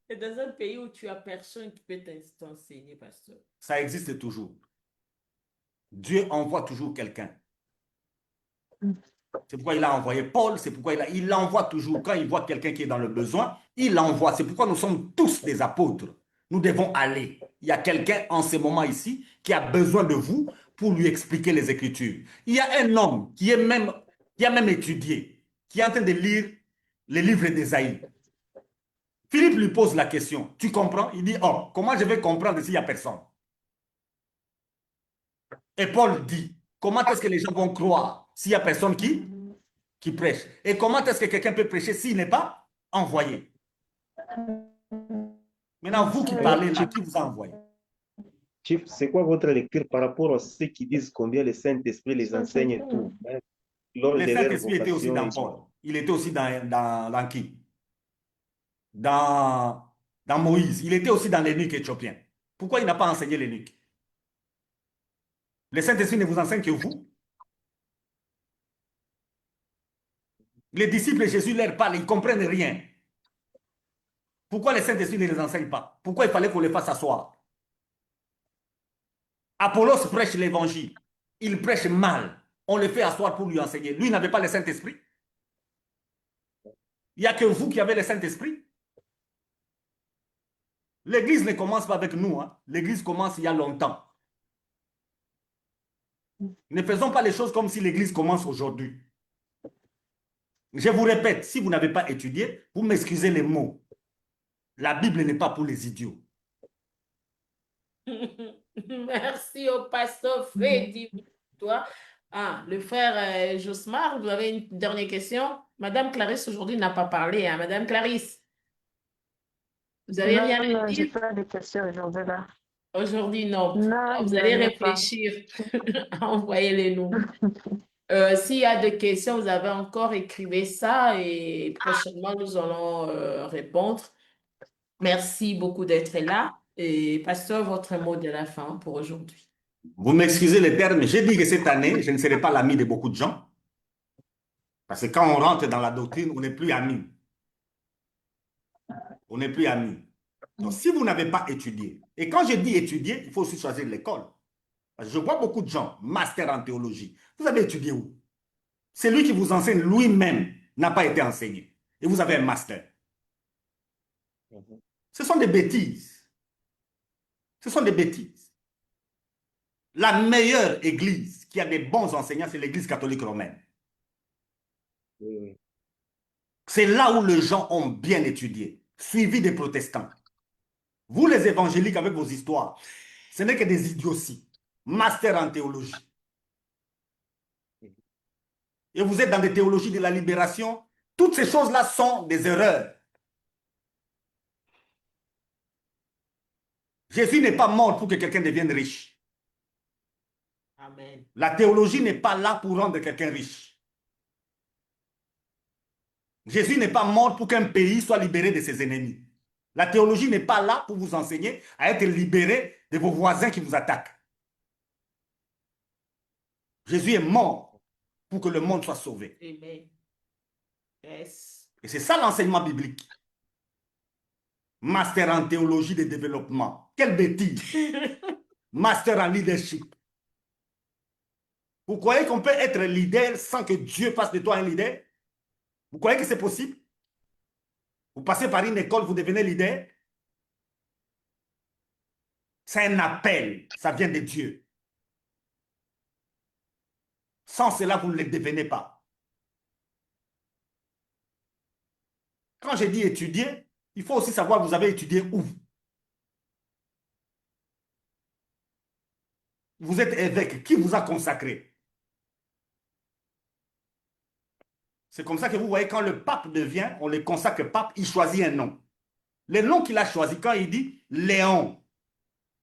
[SPEAKER 1] Et dans un pays où tu as personne qui peut t'enseigner, pasteur.
[SPEAKER 5] Ça existe toujours. Dieu envoie toujours quelqu'un. C'est pourquoi il a envoyé Paul, c'est pourquoi il l'envoie toujours. Quand il voit quelqu'un qui est dans le besoin, il l'envoie. C'est pourquoi nous sommes tous des apôtres. Nous devons aller. Il y a quelqu'un en ce moment ici qui a besoin de vous pour lui expliquer les Écritures. Il y a un homme qui a même étudié, qui est en train de lire les livres d'Ésaïe. Philippe lui pose la question. Tu comprends? Il dit, oh, comment je vais comprendre s'il n'y a personne? Et Paul dit, comment est-ce que les gens vont croire s'il n'y a personne qui prêche? Et comment est-ce que quelqu'un peut prêcher s'il n'est pas envoyé? Maintenant, vous qui
[SPEAKER 6] Alors,
[SPEAKER 5] parlez là, qui vous a envoyé?
[SPEAKER 6] Chief, c'est quoi votre lecture par rapport à ceux qui disent combien le Saint-Esprit les enseigne tout, hein, lors
[SPEAKER 5] Le
[SPEAKER 6] de leur
[SPEAKER 5] Saint-Esprit était aussi
[SPEAKER 6] vocation
[SPEAKER 5] dans Paul. Il était aussi dans qui? Dans Moïse. Il était aussi dans l'énuque éthiopien. Pourquoi il n'a pas enseigné l'énuque? Le Saint-Esprit ne vous enseigne que vous. Les disciples de Jésus leur parlent, ils ne comprennent rien. Pourquoi le Saint-Esprit ne les enseigne pas? Pourquoi il fallait qu'on les fasse asseoir? Apollos prêche l'évangile. Il prêche mal. On le fait asseoir pour lui enseigner. Lui n'avait pas le Saint-Esprit. Il n'y a que vous qui avez le Saint-Esprit. L'Église ne commence pas avec nous. Hein. L'Église commence il y a longtemps. Ne faisons pas les choses comme si l'Église commence aujourd'hui. Je vous répète, si vous n'avez pas étudié, vous m'excusez les mots. La Bible n'est pas pour les idiots.
[SPEAKER 1] Merci au pasteur Freddy. Toi. Ah, le frère Josmar, vous avez une dernière question? Madame Clarisse aujourd'hui n'a pas parlé. Hein. Madame Clarisse, vous avez
[SPEAKER 2] Non,
[SPEAKER 1] rien à
[SPEAKER 2] non, j'ai
[SPEAKER 1] dire?
[SPEAKER 2] pas de questions aujourd'hui là.
[SPEAKER 1] Aujourd'hui, non.
[SPEAKER 2] Non,
[SPEAKER 1] Vous
[SPEAKER 2] je
[SPEAKER 1] allez
[SPEAKER 2] n'ai pas.
[SPEAKER 1] réfléchir. Envoyez-les nous. S'il y a des questions, vous avez encore écrivez ça et prochainement, nous allons répondre. Merci beaucoup d'être là. Et pasteur, votre mot de la fin pour aujourd'hui.
[SPEAKER 5] Vous m'excusez les termes, j'ai dit que cette année, je ne serai pas l'ami de beaucoup de gens. Parce que quand on rentre dans la doctrine, on n'est plus amis. On n'est plus amis. Donc, si vous n'avez pas étudié, et quand je dis étudier, il faut aussi choisir l'école. Parce que je vois beaucoup de gens, master en théologie. Vous avez étudié où? C'est lui qui vous enseigne lui-même n'a pas été enseigné. Et vous avez un master. Ce sont des bêtises. Ce sont des bêtises. La meilleure église qui a des bons enseignants, c'est l'église catholique romaine.
[SPEAKER 6] Oui.
[SPEAKER 5] C'est là où les gens ont bien étudié, suivi des protestants. Vous, les évangéliques, avec vos histoires, ce n'est que des idioties. Master en théologie. Et vous êtes dans des théologies de la libération. Toutes ces choses-là sont des erreurs. Jésus n'est pas mort pour que quelqu'un devienne riche.
[SPEAKER 1] Amen.
[SPEAKER 5] La théologie n'est pas là pour rendre quelqu'un riche. Jésus n'est pas mort pour qu'un pays soit libéré de ses ennemis. La théologie n'est pas là pour vous enseigner à être libéré de vos voisins qui vous attaquent. Jésus est mort pour que le monde soit sauvé.
[SPEAKER 1] Amen. Yes.
[SPEAKER 5] Et c'est ça l'enseignement biblique. Master en théologie de développement. Quelle bêtise. Master en leadership. Vous croyez qu'on peut être leader sans que Dieu fasse de toi un leader? Vous croyez que c'est possible? Vous passez par une école, vous devenez leader? C'est un appel, ça vient de Dieu. Sans cela, vous ne le devenez pas. Quand je dis étudier, il faut aussi savoir vous avez étudié où. Vous êtes évêque, qui vous a consacré? C'est comme ça que vous voyez, quand le pape devient, on le consacre pape, il choisit un nom. Le nom qu'il a choisi, quand il dit Léon,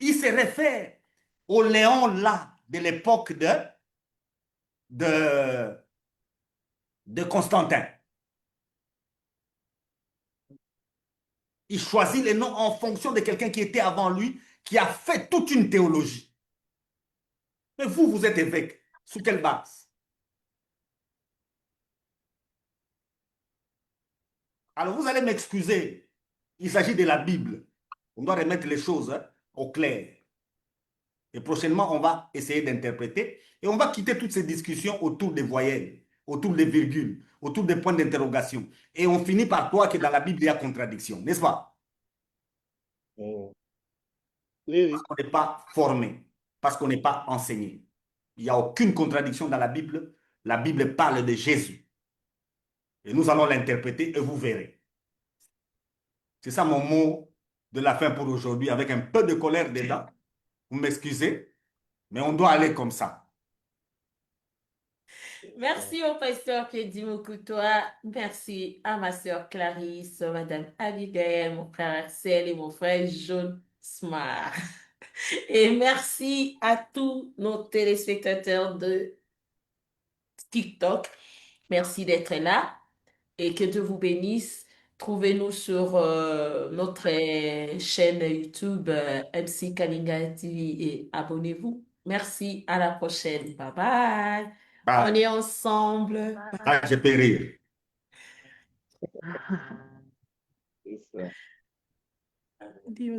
[SPEAKER 5] il se réfère au Léon là, de l'époque de Constantin. Il choisit les noms en fonction de quelqu'un qui était avant lui, qui a fait toute une théologie. Mais vous, vous êtes évêque. Sous quelle base? Alors vous allez m'excuser. Il s'agit de la Bible. On doit remettre les choses au clair. Et prochainement, on va essayer d'interpréter et on va quitter toutes ces discussions autour des voyelles, autour des virgules, autour des points d'interrogation. Et on finit par croire que dans la Bible, il y a contradiction, n'est-ce pas?
[SPEAKER 6] Oh,
[SPEAKER 4] Oui,
[SPEAKER 5] Parce
[SPEAKER 4] oui.
[SPEAKER 5] qu'on n'est pas formé, parce qu'on n'est pas enseigné. Il n'y a aucune contradiction dans la Bible. La Bible parle de Jésus. Et nous allons l'interpréter et vous verrez. C'est ça mon mot de la fin pour aujourd'hui, avec un peu de colère dedans. Vous m'excusez, mais on doit aller comme ça.
[SPEAKER 1] Merci au pasteur Piedi Mokutoa. Merci à ma sœur Clarisse, Madame Abigail, mon frère Axel et mon frère John Smart. Et merci à tous nos téléspectateurs de TikTok. Merci d'être là et que Dieu vous bénisse. Trouvez-nous sur notre chaîne YouTube MC Kalinga TV et abonnez-vous. Merci, à la prochaine. Bye bye. On
[SPEAKER 5] Bah,
[SPEAKER 1] est ensemble.
[SPEAKER 5] ah, je peux rire.
[SPEAKER 6] c'est ça.
[SPEAKER 1] Dieu